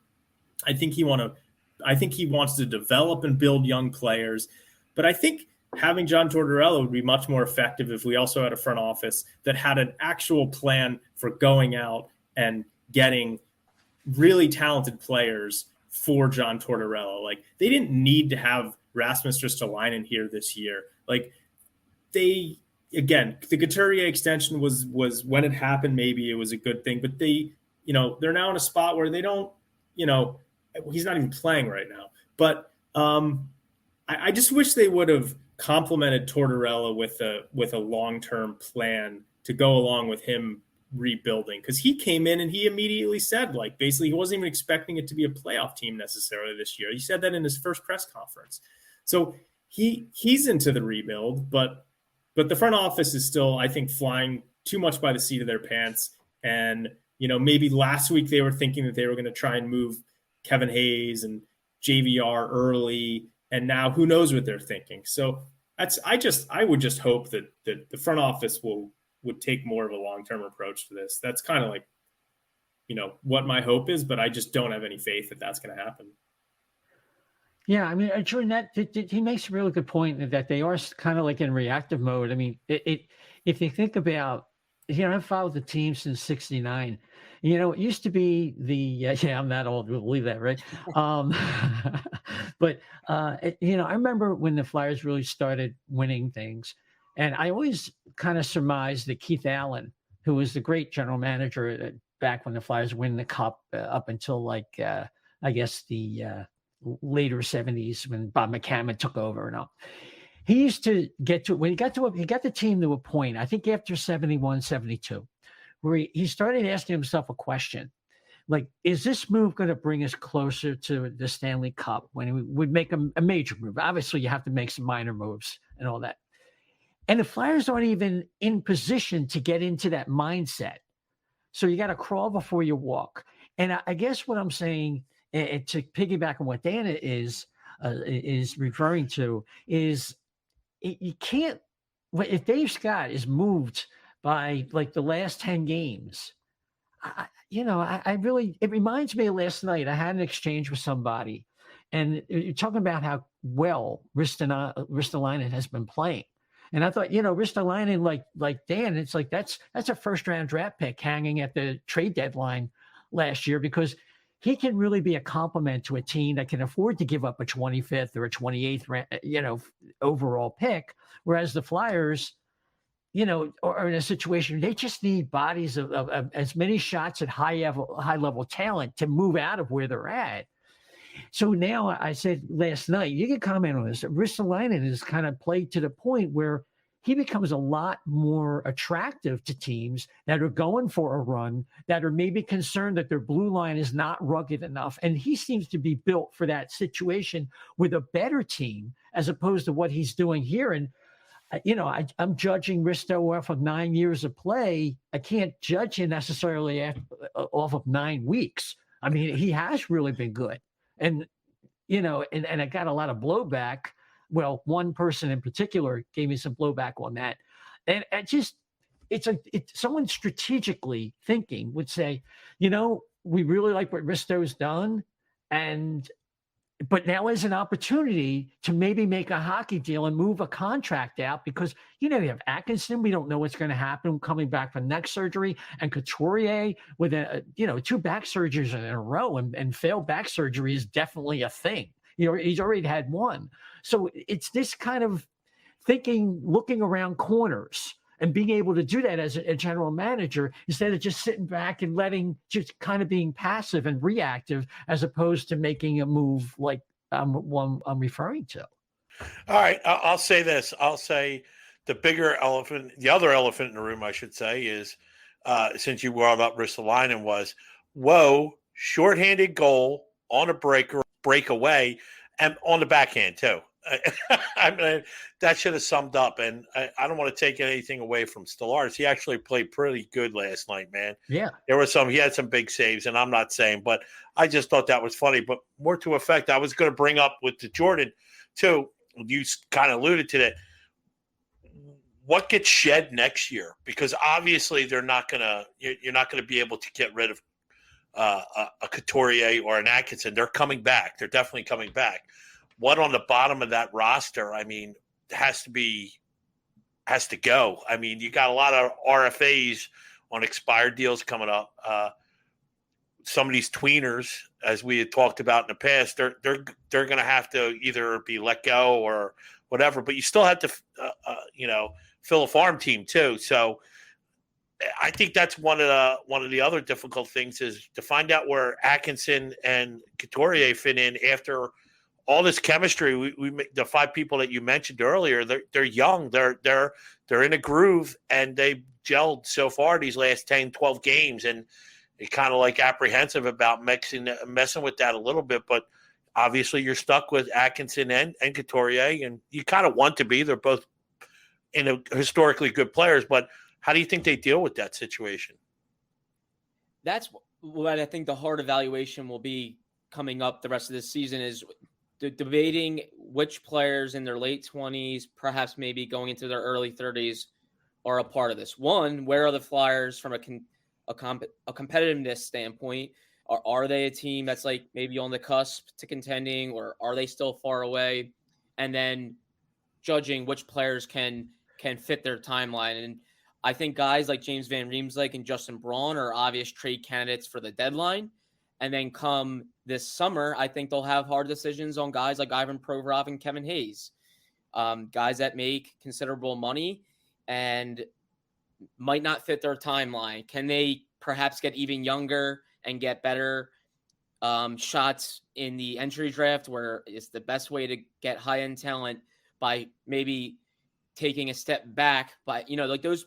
I think he wants to develop and build young players. But I think having John Tortorella would be much more effective if we also had a front office that had an actual plan for going out and getting really talented players for John Tortorella. Like, they didn't need to have Rasmus Ristolainen here this year. Like, the Couturier extension was when it happened, maybe it was a good thing, but they're now in a spot where they don't, he's not even playing right now. But I just wish they would have complemented Tortorella with a long-term plan to go along with him rebuilding, because he came in and he immediately said, like, basically he wasn't even expecting it to be a playoff team necessarily this year. He said that in his first press conference. So he's into the rebuild, but the front office is still, I think, flying too much by the seat of their pants. And, maybe last week they were thinking that they were going to try and move Kevin Hayes and JVR early. And now who knows what they're thinking. So I would just hope that the front office would take more of a long-term approach to this. That's kind of like, what my hope is, but I just don't have any faith that that's going to happen. Yeah, I mean, Jordan, he makes a really good point that they are kind of like in reactive mode. I mean, if you think about, I've followed the team since '69. It used to be I'm that old. We'll believe that, right? But I remember when the Flyers really started winning things, and I always kind of surmised that Keith Allen, who was the great general manager back when the Flyers win the Cup up until I guess the later '70s when Bob McCammon took over and all. He used to get to when he got the team to a point, I think after 71, 72, where he started asking himself a question. Like, is this move going to bring us closer to the Stanley Cup when we would make a major move? Obviously, you have to make some minor moves and all that. And the Flyers aren't even in position to get into that mindset. So you got to crawl before you walk. And I guess what I'm saying, and to piggyback on what Dana is referring to, is you can't, if Dave Scott is moved by like the last 10 games, I really, it reminds me of last night. I had an exchange with somebody and you're talking about how well Ristolainen has been playing. And I thought, Ristolainen, like Dan, it's like, that's a first round draft pick hanging at the trade deadline last year, because he can really be a compliment to a team that can afford to give up a 25th or a 28th, overall pick. Whereas the Flyers, are in a situation, they just need bodies of as many shots at high level talent to move out of where they're at. So now I said last night, you can comment on this. Ristolainen is kind of played to the point where he becomes a lot more attractive to teams that are going for a run, that are maybe concerned that their blue line is not rugged enough. And he seems to be built for that situation with a better team as opposed to what he's doing here. And, I'm judging Risto off of 9 years of play. I can't judge him necessarily off of 9 weeks. I mean, he has really been good. And, and I got a lot of blowback. Well, one person in particular gave me some blowback on that. And it's someone strategically thinking would say, we really like what Risto's done. But now is an opportunity to maybe make a hockey deal and move a contract out because, you have Atkinson. We don't know what's going to happen coming back from neck surgery, and Couturier with 2 back surgeries in a row, and failed back surgery is definitely a thing. He's already had one. So it's this kind of thinking, looking around corners and being able to do that as a general manager instead of just sitting back and just kind of being passive and reactive as opposed to making a move like one I'm referring to. All right. I'll say this. I'll say the other elephant in the room, I should say, is since you brought up Ristolainen, was, shorthanded goal on a breakaway and on the backhand too. I mean, that should have summed up. And I don't want to take anything away from Stellaris. He actually played pretty good last night, man. Yeah. He had some big saves, and I'm not saying, but I just thought that was funny. But more to effect, I was going to bring up with the Jordan too. You kind of alluded to that. What gets shed next year? Because obviously you're not going to be able to get rid of a Couturier or an Atkinson. They're coming back. They're definitely coming back. What on the bottom of that roster, I mean, has to go. I mean, you got a lot of RFAs on expired deals coming up. Some of these tweeners, as we had talked about in the past, they're going to have to either be let go or whatever. But you still have to, fill a farm team too. So I think that's one of the other difficult things is to find out where Atkinson and Couturier fit in after all this chemistry. We the 5 people that you mentioned earlier, they're young, they're in a groove, and they gelled so far these last 10, 12 games, and you're kind of like apprehensive about messing with that a little bit. But obviously you're stuck with Atkinson and Couturier, and you kind of want to be. They're both historically good players, but how do you think they deal with that situation? that's what I think the hard evaluation will be coming up the rest of this season is debating which players in their late 20s, perhaps maybe going into their early 30s, are a part of this. One, where are the Flyers from a competitiveness standpoint? Are they a team that's like maybe on the cusp to contending, or are they still far away? And then judging which players can fit their timeline. And I think guys like James Van Riemsdyk and Justin Braun are obvious trade candidates for the deadline. And then come this summer, I think they'll have hard decisions on guys like Ivan Provorov and Kevin Hayes, guys that make considerable money and might not fit their timeline. Can they perhaps get even younger and get better shots in the entry draft, where it's the best way to get high-end talent by maybe taking a step back? But, like those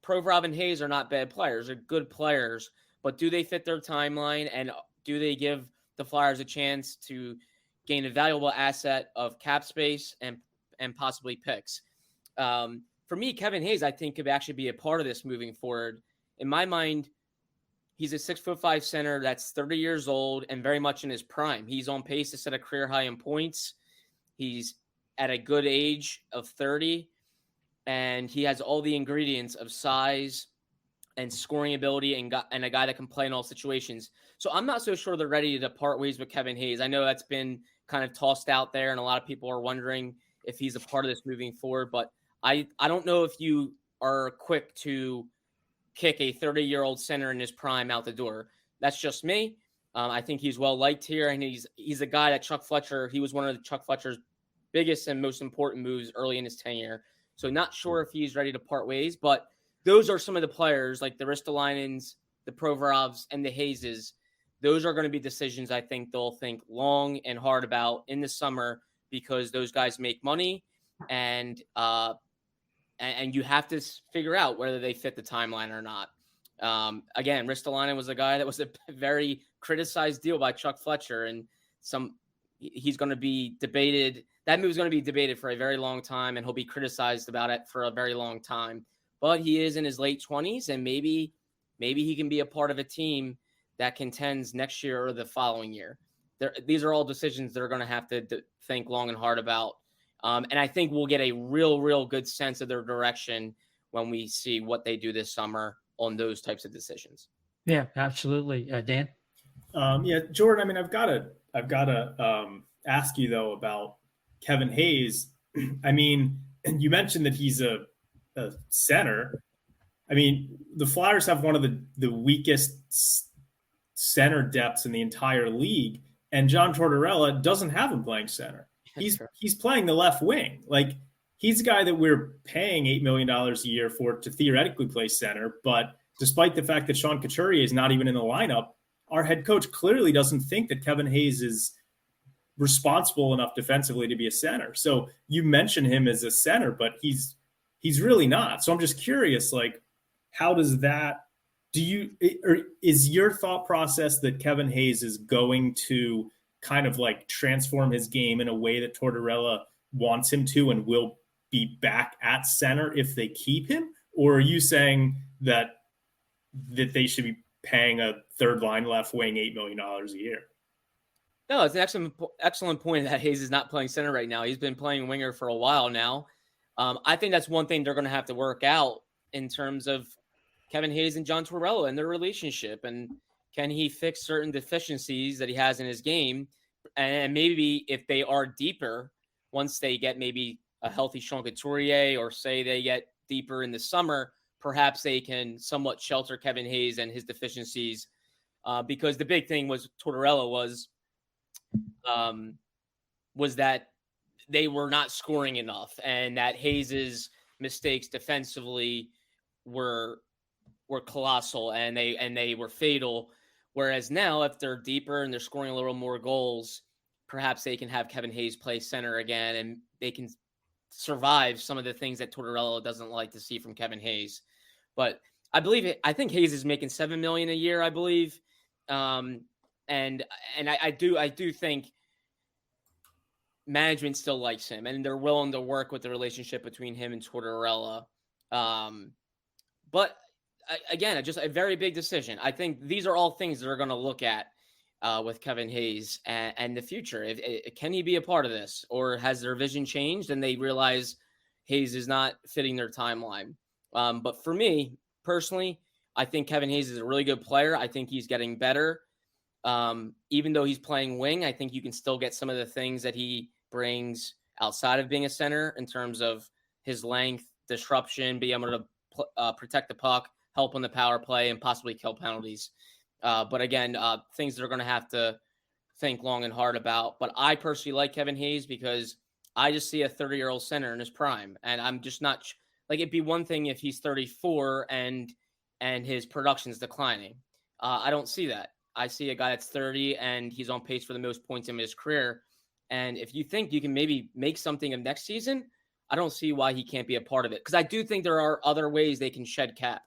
Provorov and Hayes are not bad players. They're good players. But do they fit their timeline, and do they give the Flyers a chance to gain a valuable asset of cap space and possibly picks? For me, Kevin Hayes, I think, could actually be a part of this moving forward. In my mind, he's a 6'5" center that's 30 years old and very much in his prime. He's on pace to set a career high in points. He's at a good age of 30, and he has all the ingredients of size and scoring ability and a guy that can play in all situations. So I'm not so sure they're ready to part ways with Kevin Hayes. I know that's been kind of tossed out there, and a lot of people are wondering if he's a part of this moving forward. But I don't know if you are quick to kick a 30-year-old center in his prime out the door. That's just me. I think he's well liked here, and he's a guy that Chuck Fletcher. He was one of Chuck Fletcher's biggest and most important moves early in his tenure. So not sure if he's ready to part ways, but those are some of the players like the Ristolainens, the Provorovs, and the Hayeses. Those are going to be decisions I think they'll think long and hard about in the summer, because those guys make money, and you have to figure out whether they fit the timeline or not. Again, Ristolainen was a guy that was a very criticized deal by Chuck Fletcher, and he's going to be debated. That move is going to be debated for a very long time, and he'll be criticized about it for a very long time. But he is in his late 20s, and maybe he can be a part of a team that contends next year or the following year. These are all decisions they're going to have to think long and hard about. And I think we'll get a real good sense of their direction when we see what they do this summer on those types of decisions. Yeah, absolutely. Dan? Jordan, I mean, I've got to ask you, though, about Kevin Hayes. I mean, you mentioned that he's a center. I mean, the Flyers have one of the weakest center depths in the entire league, and John Tortorella doesn't have him playing center. He's playing the left wing. Like, he's a guy that we're paying $8 million a year for to theoretically play center. But despite the fact that Sean Couturier is not even in the lineup, our head coach clearly doesn't think that Kevin Hayes is responsible enough defensively to be a center. So you mention him as a center, but he's really not. So I'm just curious, like, how does that is your thought process that Kevin Hayes is going to kind of like transform his game in a way that Tortorella wants him to and will be back at center if they keep him? Or are you saying that they should be paying a third line left wing $8 million a year? No, it's an excellent point that Hayes is not playing center right now. He's been playing winger for a while now. I think that's one thing they're going to have to work out in terms of Kevin Hayes and John Tortorella and their relationship. And can he fix certain deficiencies that he has in his game? And maybe if they are deeper, once they get maybe a healthy Sean Couturier, or say they get deeper in the summer, perhaps they can somewhat shelter Kevin Hayes and his deficiencies. Because the big thing was Tortorella was that they were not scoring enough, and that Hayes's mistakes defensively were colossal, and they were fatal. Whereas now, if they're deeper and they're scoring a little more goals, perhaps they can have Kevin Hayes play center again, and they can survive some of the things that Tortorella doesn't like to see from Kevin Hayes. But I think Hayes is making $7 million a year, I believe. And I do think management still likes him, and they're willing to work with the relationship between him and Tortorella. But again, just a very big decision. I think these are all things that are going to look at with Kevin Hayes and the future. Can he be a part of this, or has their vision changed and they realize Hayes is not fitting their timeline? But for me personally, I think Kevin Hayes is a really good player. I think he's getting better. Even though he's playing wing, I think you can still get some of the things that he brings outside of being a center in terms of his length, disruption, being able to protect the puck, help on the power play, and possibly kill penalties. But again, things they're going to have to think long and hard about. But I personally like Kevin Hayes because I just see a 30-year-old center in his prime. And I'm just not like, it'd be one thing if he's 34 and his production's declining. I don't see that. I see a guy that's 30 and he's on pace for the most points in his career. And if you think you can maybe make something of next season, I don't see why he can't be a part of it. Because I do think there are other ways they can shed cap,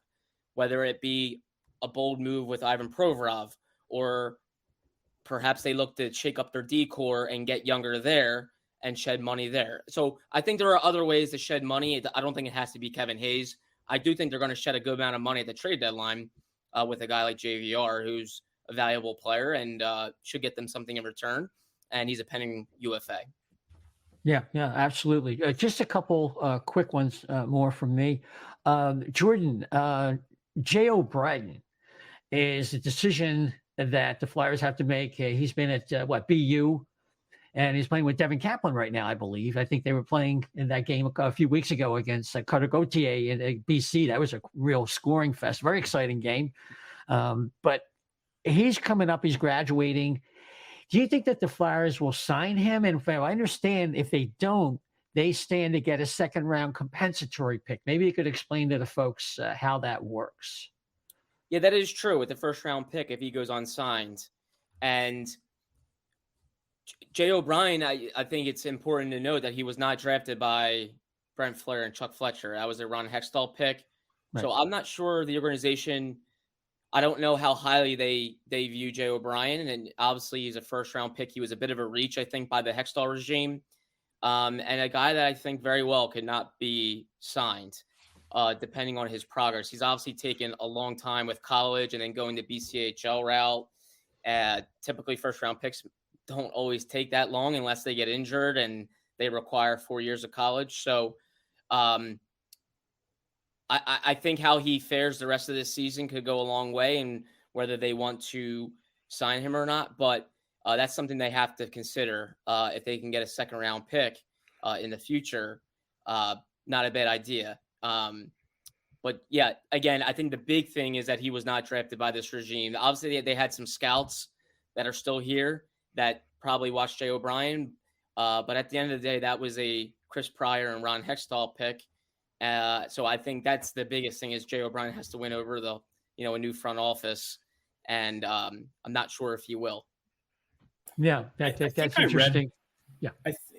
whether it be a bold move with Ivan Provorov, or perhaps they look to shake up their D-core and get younger there and shed money there. So I think there are other ways to shed money. I don't think it has to be Kevin Hayes. I do think they're going to shed a good amount of money at the trade deadline with a guy like JVR, who's a valuable player and should get them something in return. And he's a pending UFA. Yeah, absolutely. Just a couple quick ones more from me. Jordan, Jay O'Brien is a decision that the Flyers have to make. He's been at BU, and he's playing with Devin Kaplan right now, I believe. I think they were playing in that game a few weeks ago against Cutter Gauthier in BC. That was a real scoring fest. Very exciting game. But he's coming up. He's graduating. Do you think that the Flyers will sign him? And I understand if they don't, they stand to get a second-round compensatory pick. Maybe you could explain to the folks how that works. Yeah, that is true with the first-round pick if he goes unsigned. And Jay O'Brien, I think it's important to note that he was not drafted by Brent Flair and Chuck Fletcher. That was a Ron Hextall pick. Right. So I'm not sure the organization – I don't know how highly they view Jay O'Brien, and obviously he's a first-round pick. He was a bit of a reach, I think, by the Hextall regime, and a guy that I think very well could not be signed, depending on his progress. He's obviously taken a long time with college and then going to BCHL route. Typically, first-round picks don't always take that long unless they get injured and they require 4 years of college. So I think how he fares the rest of this season could go a long way, and whether they want to sign him or not. But that's something they have to consider if they can get a second-round pick in the future. Not a bad idea. But, yeah, again, I think the big thing is that he was not drafted by this regime. Obviously, they had some scouts that are still here that probably watched Jay O'Brien. But at the end of the day, that was a Chris Pryor and Ron Hextall pick. So I think that's the biggest thing is Jay O'Brien has to win over a new front office, and I'm not sure if he will. Yeah, that's interesting.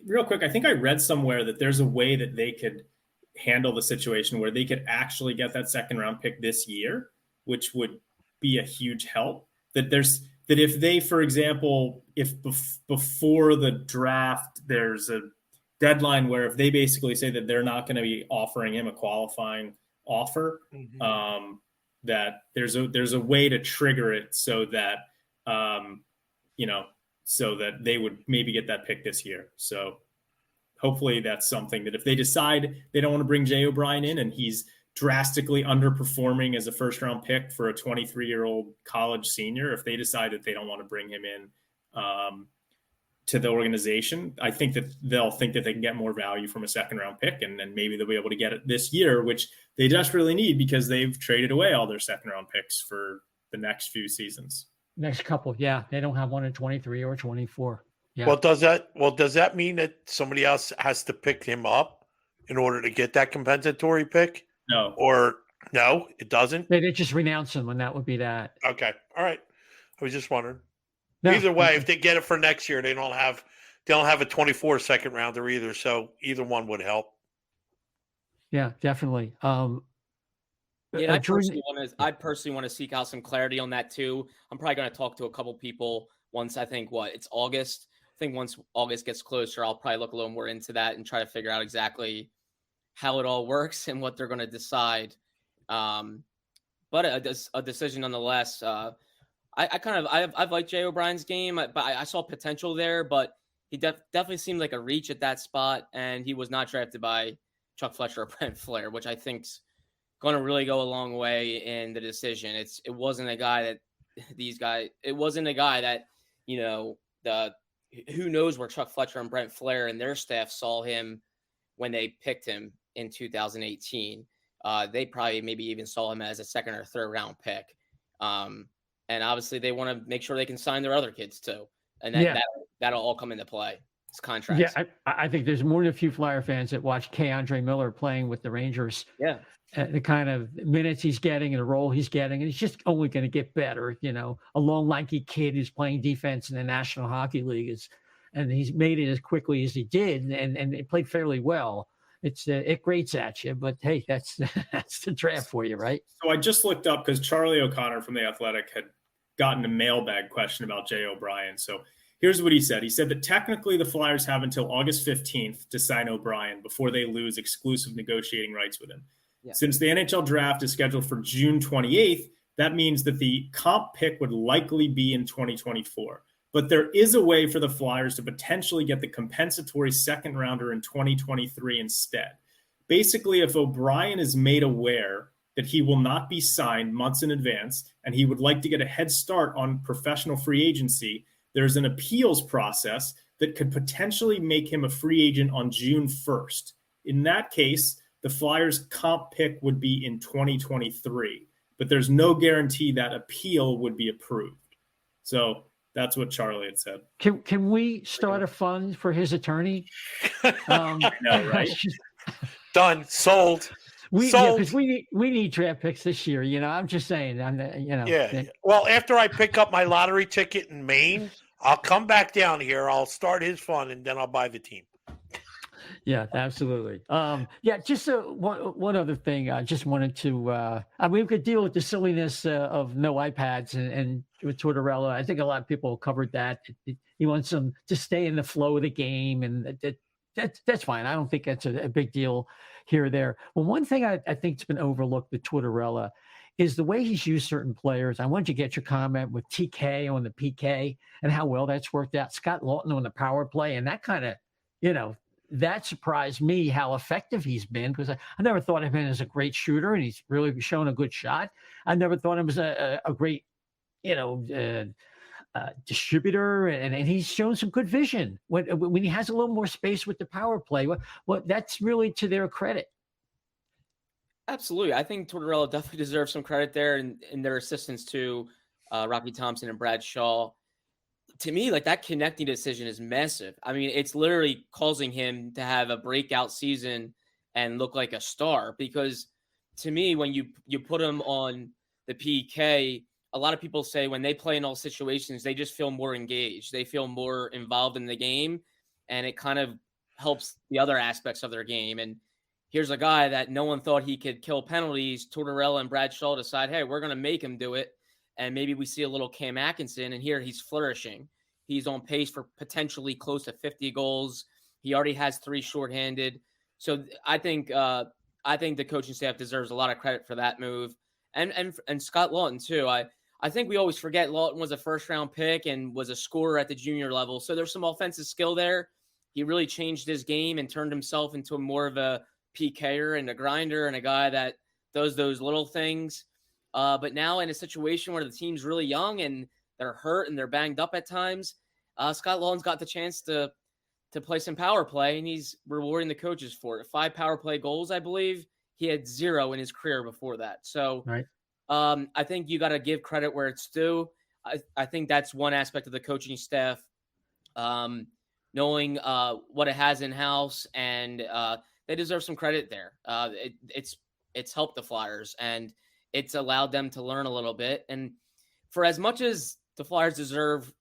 Real quick, I think I read somewhere that there's a way that they could handle the situation where they could actually get that second round pick this year, which would be a huge help. That if they, for example, if before the draft, there's a deadline where if they basically say that they're not going to be offering him a qualifying offer, that there's a way to trigger it so that, so that they would maybe get that pick this year. So hopefully that's something that if they decide they don't want to bring Jay O'Brien in and he's drastically underperforming as a first round pick for a 23-year-old college senior, if they decide that they don't want to bring him in, to the organization, I think that they'll think that they can get more value from a second round pick, and then maybe they'll be able to get it this year, which they desperately need because they've traded away all their second round picks for the next few seasons. Next couple. Yeah. They don't have one in 23 or 24. Yeah. Well, does that mean that somebody else has to pick him up in order to get that compensatory pick? No. Or no, it doesn't? They just renounce him, and that would be that. Okay. All right. I was just wondering. No. Either way, if they get it for next year, they don't have a 24 second rounder either. So either one would help. Yeah, definitely. I personally want to seek out some clarity on that too. I'm probably going to talk to a couple people once it's August. I think once August gets closer, I'll probably look a little more into that and try to figure out exactly how it all works and what they're going to decide. But but a decision nonetheless. I've liked Jay O'Brien's game, but I saw potential there, but he definitely seemed like a reach at that spot, and he was not drafted by Chuck Fletcher or Brent Flair, which I think's going to really go a long way in the decision. It wasn't a guy that who knows where Chuck Fletcher and Brent Flair and their staff saw him when they picked him in 2018. They probably maybe even saw him as a second or third round pick. And obviously they want to make sure they can sign their other kids too. And that'll all come into play. It's contracts. Yeah, I think there's more than a few Flyer fans that watch Andre Miller playing with the Rangers. Yeah. The kind of minutes he's getting and the role he's getting, and he's just only going to get better. A long, lanky kid who's playing defense in the National Hockey League and he's made it as quickly as he did, and it played fairly well. It grates at you, but hey, that's the draft for you, right? So I just looked up because Charlie O'Connor from The Athletic had gotten a mailbag question about Jay O'Brien. So here's what he said. He said that technically the Flyers have until August 15th to sign O'Brien before they lose exclusive negotiating rights with him. Yeah. Since the NHL draft is scheduled for June 28th, that means that the comp pick would likely be in 2024. But there is a way for the Flyers to potentially get the compensatory second rounder in 2023 instead. Basically, if O'Brien is made aware that he will not be signed months in advance and he would like to get a head start on professional free agency, there's an appeals process that could potentially make him a free agent on June 1st. In that case, the Flyers comp pick would be in 2023, but there's no guarantee that appeal would be approved. So that's what Charlie had said. Can we start a fund for his attorney? I know, right? Done. Sold. Because we need draft picks this year. I'm just saying. Yeah. Well, after I pick up my lottery ticket in Maine, I'll come back down here. I'll start his fund, and then I'll buy the team. Yeah, absolutely. Just one other thing. I just wanted to. We could deal with the silliness of no iPads and with Tortorella. I think a lot of people covered that. He wants them to stay in the flow of the game, and that's fine. I don't think that's a big deal here or there. Well, one thing I think has been overlooked with Tortorella is the way he's used certain players. I wanted to get your comment with TK on the PK and how well that's worked out. Scott Lawton on the power play, and that kind of, that surprised me how effective he's been, because I never thought of him as a great shooter, and he's really shown a good shot. I never thought him as a great, distributor, and he's shown some good vision when he has a little more space with the power play. Well, that's really to their credit. Absolutely. I think Tortorella definitely deserves some credit there and their assistants to Rocky Thompson and Brad Shaw. To me, like, that connecting decision is massive. I mean, it's literally causing him to have a breakout season and look like a star, because to me, when you put him on the PK, a lot of people say when they play in all situations, they just feel more engaged. They feel more involved in the game, and it kind of helps the other aspects of their game. And here's a guy that no one thought he could kill penalties. Tortorella and Brad Shaw decide, hey, we're going to make him do it. And maybe we see a little Cam Atkinson, and here he's flourishing. He's on pace for potentially close to 50 goals. He already has 3 shorthanded. So I think the coaching staff deserves a lot of credit for that move. And Scott Lawton too. I think we always forget Lawton was a first-round pick and was a scorer at the junior level. So there's some offensive skill there. He really changed his game and turned himself into more of a PKer and a grinder and a guy that does those little things. But now in a situation where the team's really young and they're hurt and they're banged up at times, Scott Lawton's got the chance to play some power play, and he's rewarding the coaches for it. 5 power play goals, I believe. He had 0 in his career before that. So right. I think you got to give credit where it's due. I think that's one aspect of the coaching staff, knowing what it has in-house, and they deserve some credit there. It's helped the Flyers, and it's allowed them to learn a little bit. And for as much as the Flyers deserve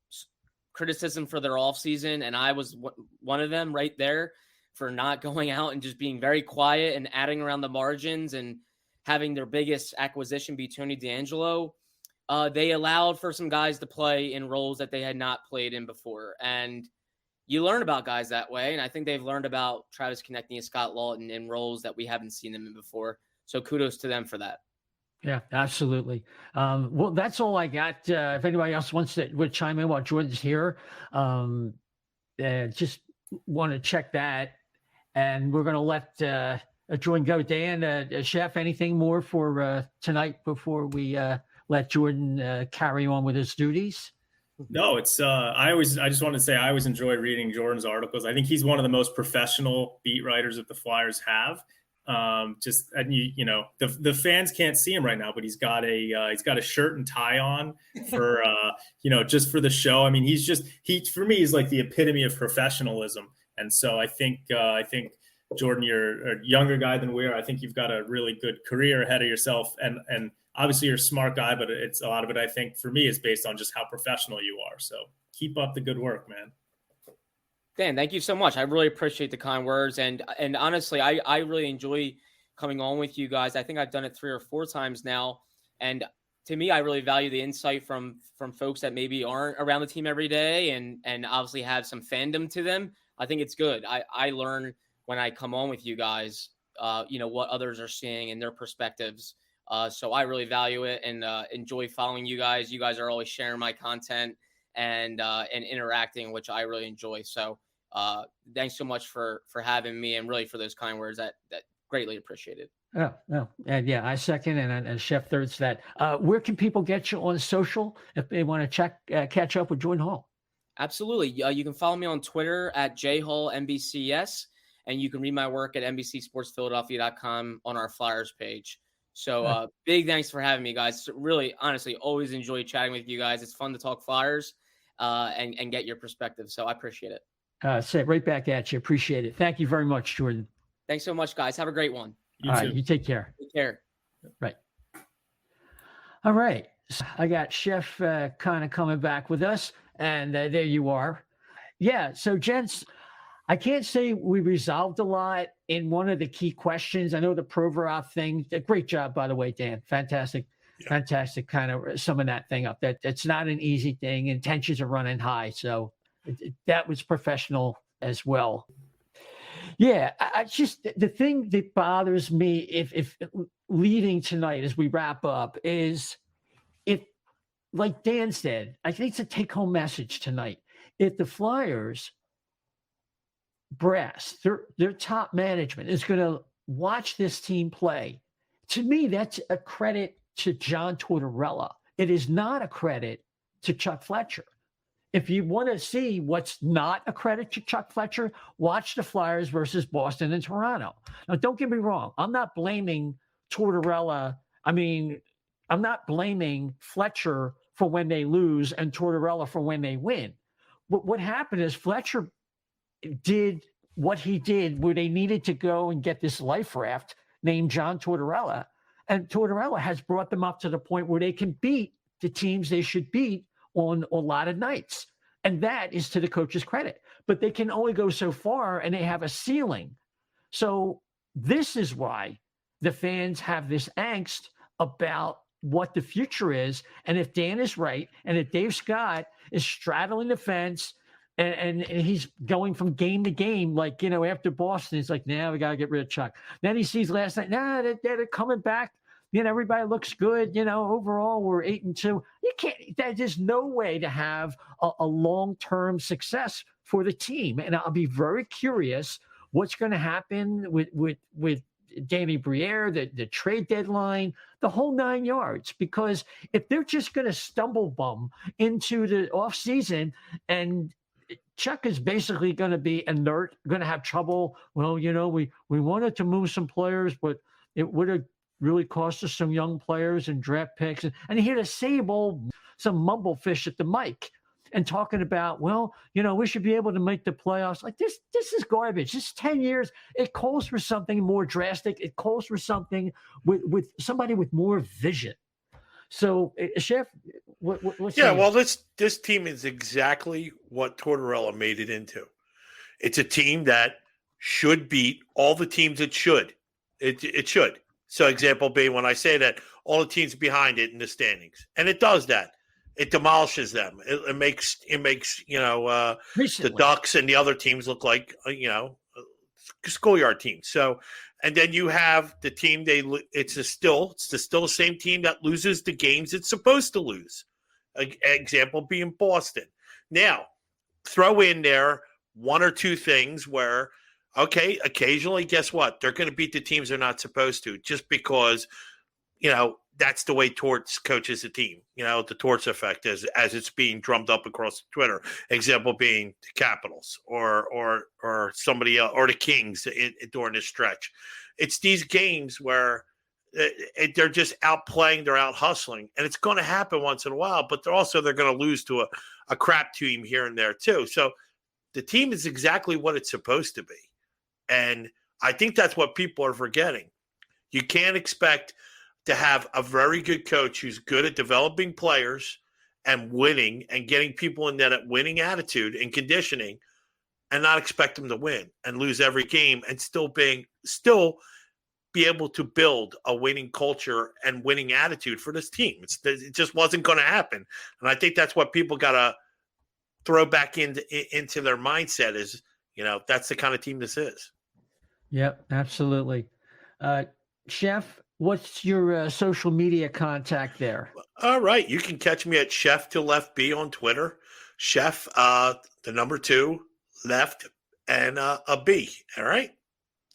criticism for their offseason, and I was one of them right there for not going out and just being very quiet and adding around the margins and having their biggest acquisition be Tony DeAngelo, they allowed for some guys to play in roles that they had not played in before. And you learn about guys that way, and I think they've learned about Travis Konecny and Scott Lawton in roles that we haven't seen them in before. So kudos to them for that. Yeah, absolutely. Well, that's all I got. If anybody else would chime in while Jordan's here, just want to check that. And we're going to let Jordan go. Dan, Chef, anything more for tonight before we let Jordan carry on with his duties? No, it's I just want to say I always enjoy reading Jordan's articles. I think he's one of the most professional beat writers that the Flyers have. The fans can't see him right now, but he's got a shirt and tie on for just for the show. I mean, for me, he's like the epitome of professionalism. And so I think Jordan, you're a younger guy than we are. I think you've got a really good career ahead of yourself, and obviously you're a smart guy, but it's a lot of it, I think, for me, is based on just how professional you are. So keep up the good work, man. Dan, thank you so much. I really appreciate the kind words. And honestly, I really enjoy coming on with you guys. I think I've done it 3 or 4 times now. And to me, I really value the insight from folks that maybe aren't around the team every day and obviously have some fandom to them. I think it's good. I learn when I come on with you guys, what others are seeing and their perspectives. So I really value it and enjoy following you guys. You guys are always sharing my content and interacting, which I really enjoy. So thanks so much for having me and really for those kind words that greatly appreciated. Oh, and yeah, I second and Chef thirds that. Where can people get you on social if they want to catch up with Jordan Hall? Absolutely. You can follow me on Twitter at jhallnbcs, and you can read my work at NBCSportsPhiladelphia.com on our Flyers page. So big thanks for having me, guys. Really, honestly, always enjoy chatting with you guys. It's fun to talk Flyers and get your perspective. So I appreciate it. Say it right back at you. Appreciate it. Thank you very much, Jordan. Thanks so much, guys. Have a great one. You too. Right, you take care. Take care. Right. All right. So I got Chef kind of coming back with us, and there you are. Yeah. So, gents, I can't say we resolved a lot in one of the key questions. I know the Provy thing. Great job, by the way, Dan. Fantastic. Yeah. Fantastic kind of summing that thing up. That's not an easy thing, and tensions are running high. So that was professional as well. Yeah, I just, the thing that bothers me if leading tonight as we wrap up is like Dan said, I think it's a take-home message tonight. If the Flyers brass, their top management is going to watch this team play, to me, that's a credit to John Tortorella. It is not a credit to Chuck Fletcher. If you want to see what's not a credit to Chuck Fletcher, watch the Flyers versus Boston and Toronto. Now, don't get me wrong. I'm not blaming Tortorella. I mean, I'm not blaming Fletcher for when they lose and Tortorella for when they win. But what happened is Fletcher did what he did where they needed to go and get this life raft named John Tortorella. And Tortorella has brought them up to the point where they can beat the teams they should beat on a lot of nights. And that is to the coach's credit. But they can only go so far and they have a ceiling. So this is why the fans have this angst about what the future is. And if Dan is right, and if Dave Scott is straddling the fence and he's going from game to game, like, after Boston, it's like, now we got to get rid of Chuck. Then he sees last night, they're coming back. Everybody looks good. Overall, we're 8-2. You can't, there's no way to have a long-term success for the team. And I'll be very curious what's going to happen with Danny Briere, the trade deadline, the whole 9 yards. Because if they're just going to stumble bum into the offseason and Chuck is basically going to be inert, going to have trouble. Well, we wanted to move some players, but it would have really cost us some young players and draft picks. And he had to say some mumblefish at the mic and talking about, we should be able to make the playoffs. Like this is garbage. This 10 years, it calls for something more drastic. It calls for something with somebody with more vision. So, Chef, what's well, this team is exactly what Tortorella made it into. It's a team that should beat all the teams it should. It should. So example being when I say that all the teams behind it in the standings, and it does that. It demolishes them. It makes the Ducks and the other teams look like schoolyard team. So, and then you have the team. It's still the same team that loses the games it's supposed to lose. Example being Boston. Now, throw in there one or two things where, okay, occasionally, guess what? They're going to beat the teams they're not supposed to, just because, that's the way Torts coaches the team. The Torts effect as it's being drummed up across Twitter. Example being the Capitals or somebody else, or the Kings during this stretch. It's these games where they're just outplaying, they're out hustling, and it's going to happen once in a while. But they're going to lose to a crap team here and there too. So the team is exactly what it's supposed to be, and I think that's what people are forgetting. You can't expect to have a very good coach who's good at developing players and winning and getting people in that winning attitude and conditioning, and not expect them to win and lose every game and still be able to build a winning culture and winning attitude for this team. It just wasn't going to happen. And I think that's what people got to throw back into their mindset is, that's the kind of team this is. Yep, absolutely. Chef, what's your social media contact there? All right. You can catch me at Chef to Left B on Twitter. Chef, the number 2, left, and a B. All right.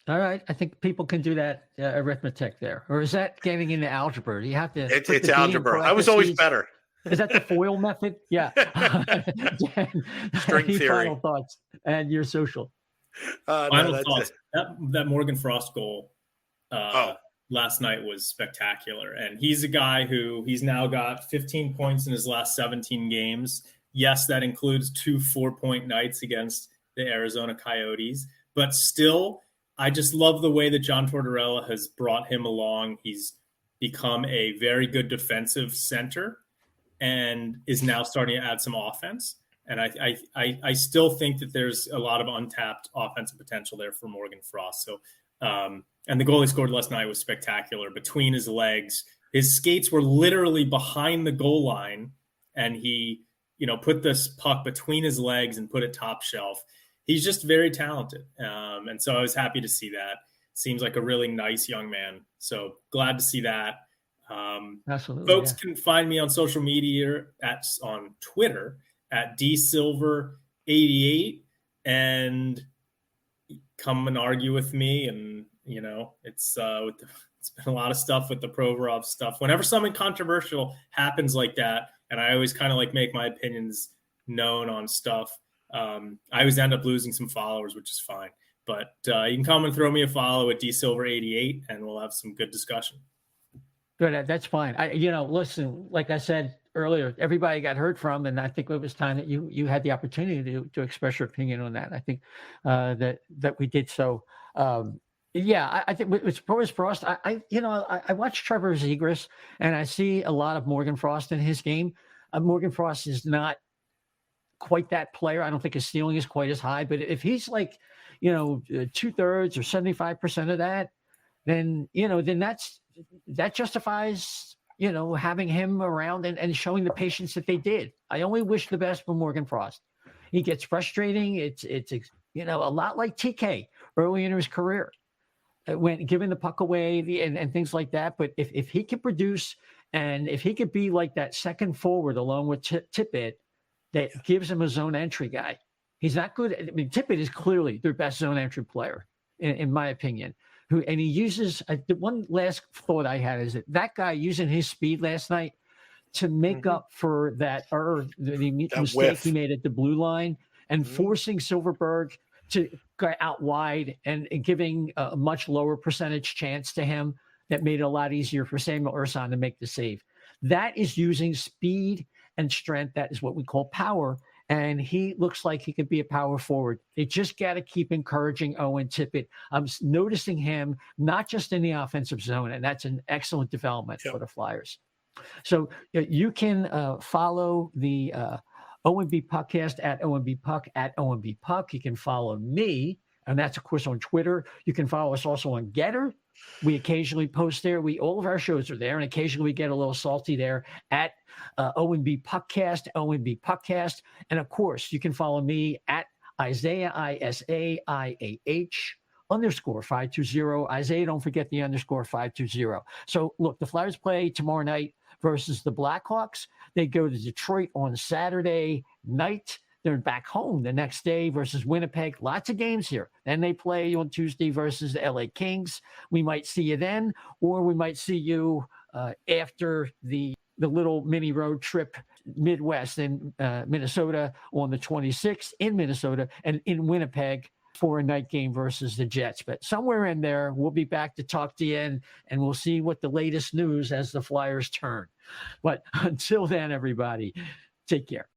All right. I think people can do that arithmetic there. Or is that getting into algebra? Do you have to? It's algebra. I was always better. Is that the FOIL method? Yeah. String theory. Final thoughts and your social. Final thoughts. That Morgan Frost goal last night was spectacular. And he's a guy he's now got 15 points in his last 17 games. Yes, that includes 2 4-point nights against the Arizona Coyotes. But still, I just love the way that John Tortorella has brought him along. He's become a very good defensive center and is now starting to add some offense. And I still think that there's a lot of untapped offensive potential there for Morgan Frost. So, and the goal he scored last night was spectacular between his legs. His skates were literally behind the goal line, and he, put this puck between his legs and put it top shelf. He's just very talented. And so I was happy to see that. Seems like a really nice young man. So glad to see that. Absolutely. Folks can find me on social media on Twitter at dsilver88 and come and argue with me. And, it's been a lot of stuff with the Provorov stuff. Whenever something controversial happens like that, and I always kind of make my opinions known on stuff, I always end up losing some followers, which is fine. But you can come and throw me a follow at dsilver88 and we'll have some good discussion. Good. That's fine. Listen, like I said earlier, everybody got heard from, and I think it was time that you had the opportunity to express your opinion on that. I think that we did so. I think with Frost, I watch Trevor Zegras, and I see a lot of Morgan Frost in his game. Morgan Frost is not quite that player. I don't think his ceiling is quite as high, but if he's 2/3 or 75% of that, then that justifies, having him around and showing the patience that they did. I only wish the best for Morgan Frost. He gets frustrating. It's a lot like TK early in his career, when giving the puck away and things like that. But if he could produce, and if he could be like that second forward along with Tippett, that gives him a zone entry guy. He's not good. I mean, Tippett is clearly their best zone entry player, in my opinion. And he uses the one last thought I had is that guy using his speed last night to make up for the mistake whiff he made at the blue line and forcing Silverberg to go out wide and giving a much lower percentage chance to him. That made it a lot easier for Samuel Ursan to make the save. That is using speed and strength. That is what we call power. And he looks like he could be a power forward. They just got to keep encouraging Owen Tippett. I'm noticing him not just in the offensive zone, and that's an excellent development for the Flyers. So you can follow the O&B Puckcast at O&B Puck at O&B Puck. You can follow me, and that's, of course, on Twitter. You can follow us also on Getter. We occasionally post there. All of our shows are there, and occasionally we get a little salty there at O&B Puckcast, O&B Puckcast. And, of course, you can follow me at Isaiah, ISAIAH, underscore 520. Isaiah, don't forget the underscore 520. So look, the Flyers play tomorrow night versus the Blackhawks. They go to Detroit on Saturday night. They're back home the next day versus Winnipeg. Lots of games here. Then they play on Tuesday versus the LA Kings. We might see you then, or we might see you after the little mini road trip Midwest in Minnesota on the 26th in Minnesota and in Winnipeg for a night game versus the Jets. But somewhere in there, we'll be back to talk to you, and we'll see what the latest news as the Flyers turn. But until then, everybody, take care.